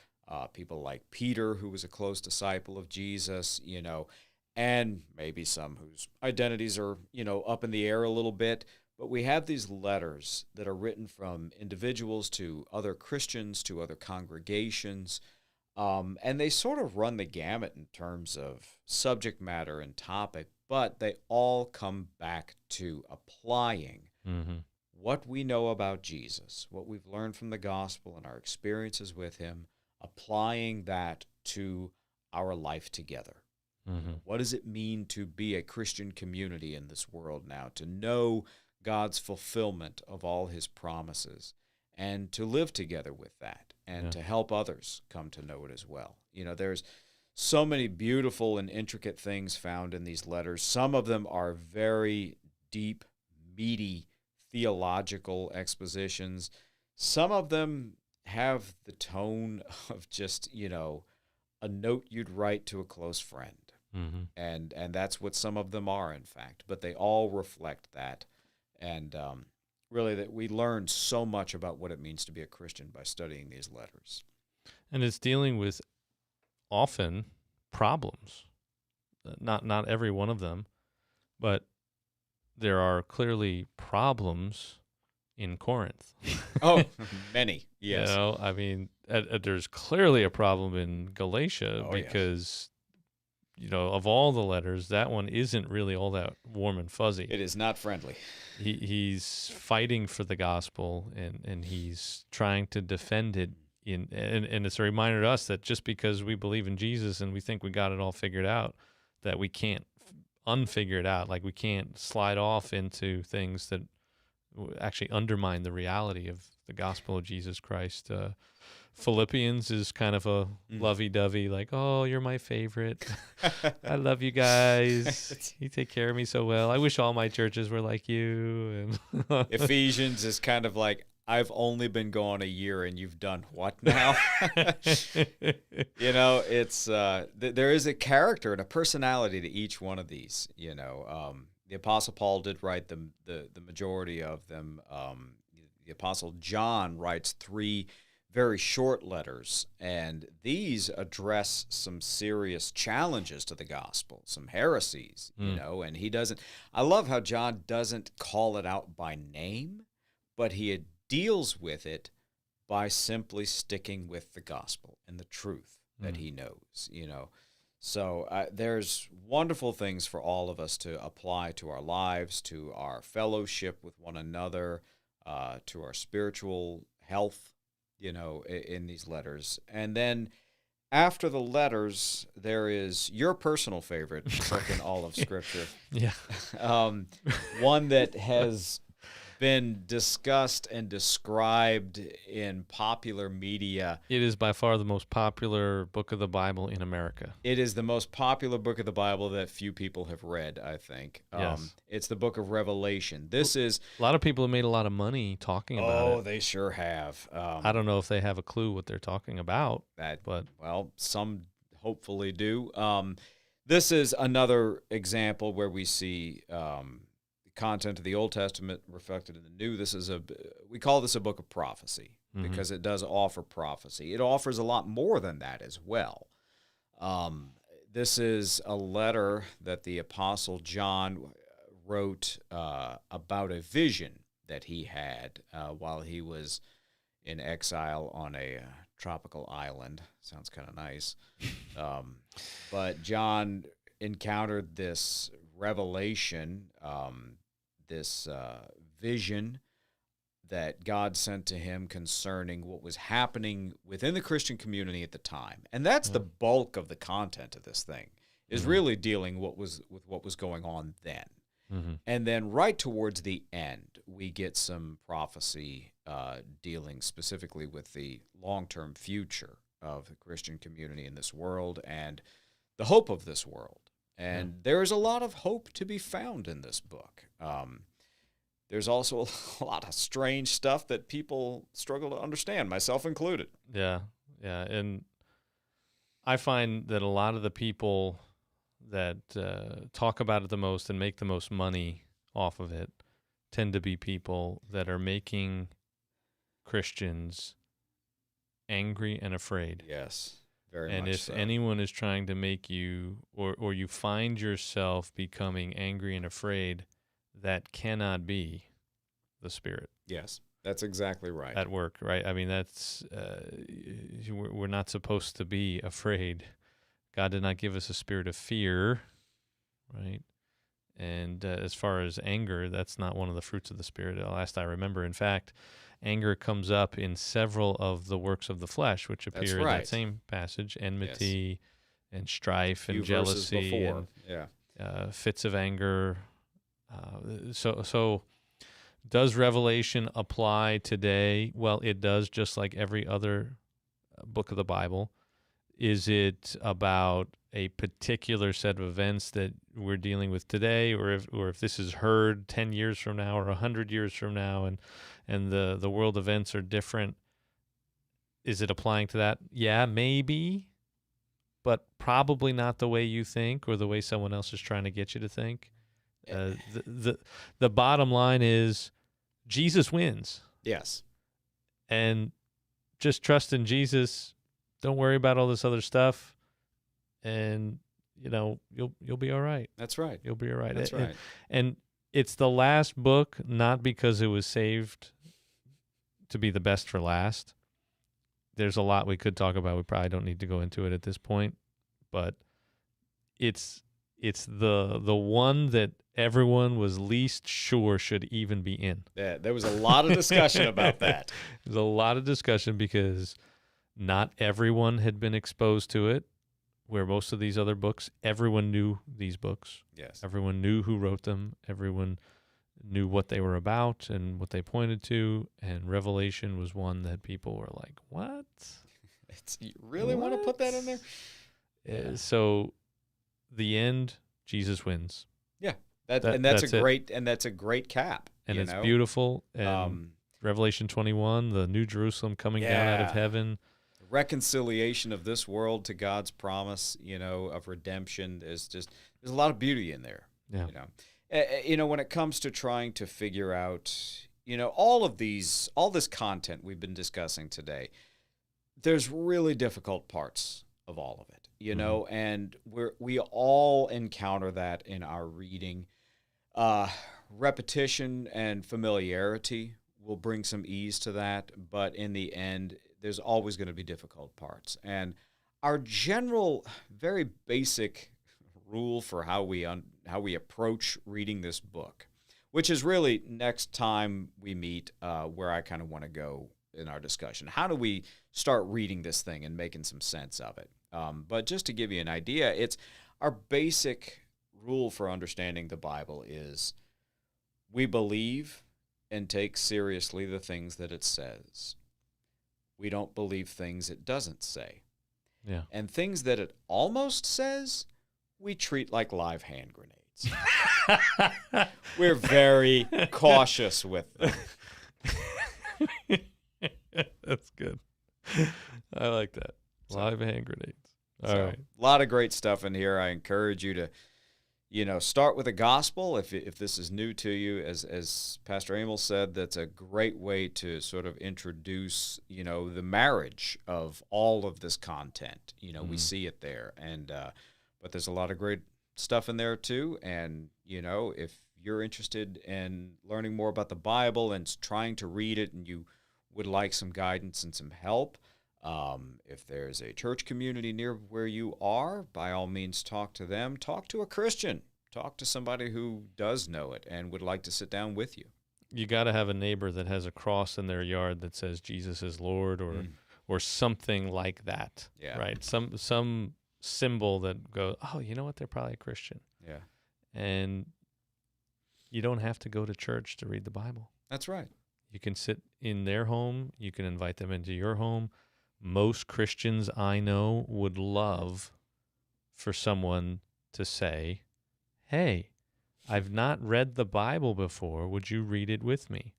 people like Peter, who was a close disciple of Jesus, and maybe some whose identities are, up in the air a little bit. But we have these letters that are written from individuals to other Christians, to other congregations, and they sort of run the gamut in terms of subject matter and topic, but they all come back to applying what we know about Jesus, what we've learned from the gospel and our experiences with him, applying that to our life together. What does it mean to be a Christian community in this world now, to know God's fulfillment of all his promises, and to live together with that, and to help others come to know it as well? There's so many beautiful and intricate things found in these letters. Some of them are very deep, meaty theological expositions. Some of them have the tone of just, a note you'd write to a close friend. And that's what some of them are, in fact. But they all reflect that. And really, that we learn so much about what it means to be a Christian by studying these letters. And it's dealing with often problems. Not every one of them, but there are clearly problems in Corinth. Oh, many, yes. I mean, there's clearly a problem in Galatia because, of all the letters, that one isn't really all that warm and fuzzy. It is not friendly. He's fighting for the gospel, and he's trying to defend it. And it's a reminder to us that just because we believe in Jesus and we think we got it all figured out, that we can't unfigure it out. Like, we can't slide off into things that actually undermine the reality of the gospel of Jesus Christ. Philippians is kind of a lovey-dovey, like, oh, you're my favorite. I love you guys. You take care of me so well. I wish all my churches were like you. And Ephesians is kind of like, I've only been gone a year and you've done what now? It's there is a character and a personality to each one of these. The Apostle Paul did write the majority of them. The Apostle John writes 3 very short letters, and these address some serious challenges to the gospel, some heresies, and he doesn't. I love how John doesn't call it out by name, but he deals with it by simply sticking with the gospel and the truth that he knows, So there's wonderful things for all of us to apply to our lives, to our fellowship with one another, to our spiritual health, in these letters. And then after the letters, there is your personal favorite book in all of Scripture. Yeah. One that has been discussed and described in popular media. It is by far the most popular book of the Bible in America. It is the most popular book of the Bible that few people have read, I think. Yes. It's the book of Revelation. This is... A lot of people have made a lot of money talking about it. Oh, they sure have. I don't know if they have a clue what they're talking about. Well, some hopefully do. This is another example where we see... content of the Old Testament reflected in the New. We call this a book of prophecy because it does offer prophecy. It offers a lot more than that as well. This is a letter that the Apostle John wrote about a vision that he had while he was in exile on a tropical island. Sounds kind of nice. But John encountered this revelation, this vision that God sent to him concerning what was happening within the Christian community at the time. And that's the bulk of the content of this thing, is really dealing with what was going on then. And then right towards the end, we get some prophecy dealing specifically with the long-term future of the Christian community in this world and the hope of this world. And there is a lot of hope to be found in this book. There's also a lot of strange stuff that people struggle to understand, myself included. Yeah, yeah. And I find that a lot of the people that talk about it the most and make the most money off of it tend to be people that are making Christians angry and afraid. Yes, very And much if so. anyone is trying to make you, or you find yourself becoming angry and afraid, that cannot be the Spirit Yes, that's exactly right. at work, right? I mean, that's we're not supposed to be afraid. God did not give us a spirit of fear, right? And as far as anger, that's not one of the fruits of the Spirit. Last I remember, in fact, anger comes up in several of the works of the flesh, which That's appear in right. that same passage: enmity and strife Few and verses jealousy before. Yeah. and fits of anger. So does Revelation apply today? Well, it does, just like every other book of the Bible. Is it about a particular set of events that we're dealing with today, or if this is heard 10 years from now or 100 years from now, and the world events are different? Is it applying to that? Yeah, maybe, but probably not the way you think or the way someone else is trying to get you to think. The bottom line is Jesus wins, Yes. and just trust in Jesus. Don't worry about all this other stuff, and you'll be all right. That's right. You'll be all right. That's right. And it's the last book, not because it was saved to be the best for last. There's a lot we could talk about. We probably don't need to go into it at this point, but it's the one that everyone was least sure should even be in. Yeah, there was a lot of discussion about that. There's a lot of discussion because not everyone had been exposed to it, where most of these other books, everyone knew these books. Yes. Everyone knew who wrote them. Everyone knew what they were about and what they pointed to. And Revelation was one that people were like, what? You really want to put that in there? Yeah. So the end, Jesus wins. Yeah. That's That's a great cap. And it's beautiful. And Revelation 21, the New Jerusalem coming down out of heaven. Reconciliation of this world to God's promise, of redemption. There's a lot of beauty in there. Yeah. When it comes to trying to figure out, all this content we've been discussing today, there's really difficult parts of all of it, and we all encounter that in our reading. Repetition and familiarity will bring some ease to that, but in the end, there's always going to be difficult parts. And our general, very basic rule for how we approach reading this book, which is really next time we meet, where I kind of want to go in our discussion. How do we start reading this thing and making some sense of it? But just to give you an idea, it's our basic rule for understanding the Bible is we believe and take seriously the things that it says. We don't believe things it doesn't say. Yeah. And things that it almost says, we treat like live hand grenades. We're very cautious with them. That's good. I like that. Live hand grenades. All right. A lot of great stuff in here. I encourage you to, start with the gospel. If this is new to you, as Pastor Emil said, that's a great way to sort of introduce, the marriage of all of this content. We see it there, and but there's a lot of great stuff in there too. And if you're interested in learning more about the Bible and trying to read it, and you would like some guidance and some help, if there's a church community near where you are, by all means, talk to them. Talk to a Christian. Talk to somebody who does know it and would like to sit down with you. You got to have a neighbor that has a cross in their yard that says Jesus is Lord, or something like that. Yeah. Right. Some symbol that goes, oh, you know what? They're probably a Christian. Yeah. And you don't have to go to church to read the Bible. That's right. You can sit in their home. You can invite them into your home. Most Christians I know would love for someone to say, hey, I've not read the Bible before. Would you read it with me?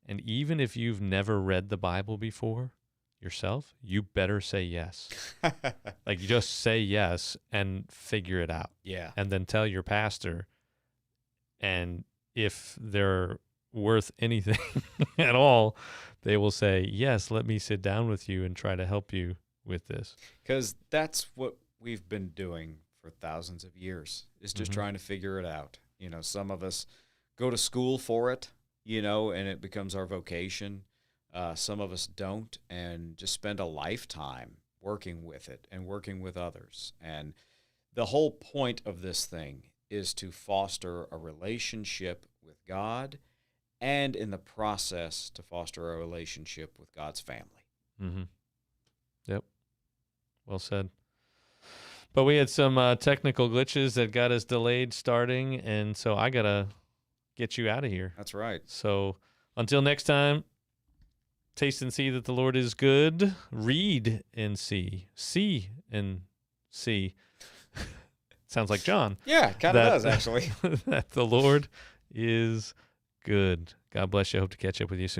And even if you've never read the Bible before yourself, you better say yes. Like, you just say yes and figure it out. Yeah. And then tell your pastor. And if they're worth anything at all, they will say, yes, let me sit down with you and try to help you with this. Because that's what we've been doing for thousands of years, is just trying to figure it out. You know, some of us go to school for it, you know, and it becomes our vocation. Some of us don't, and just spend a lifetime working with it and working with others. And the whole point of this thing is to foster a relationship with God, and in the process to foster a relationship with God's family. Mm-hmm. Yep. Well said. But we had some technical glitches that got us delayed starting, and so I got to get you out of here. That's right. So until next time, taste and see that the Lord is good. Read and see. See and see. Sounds like John. Yeah, kind of does, actually. That the Lord is good. God bless you. I hope to catch up with you soon.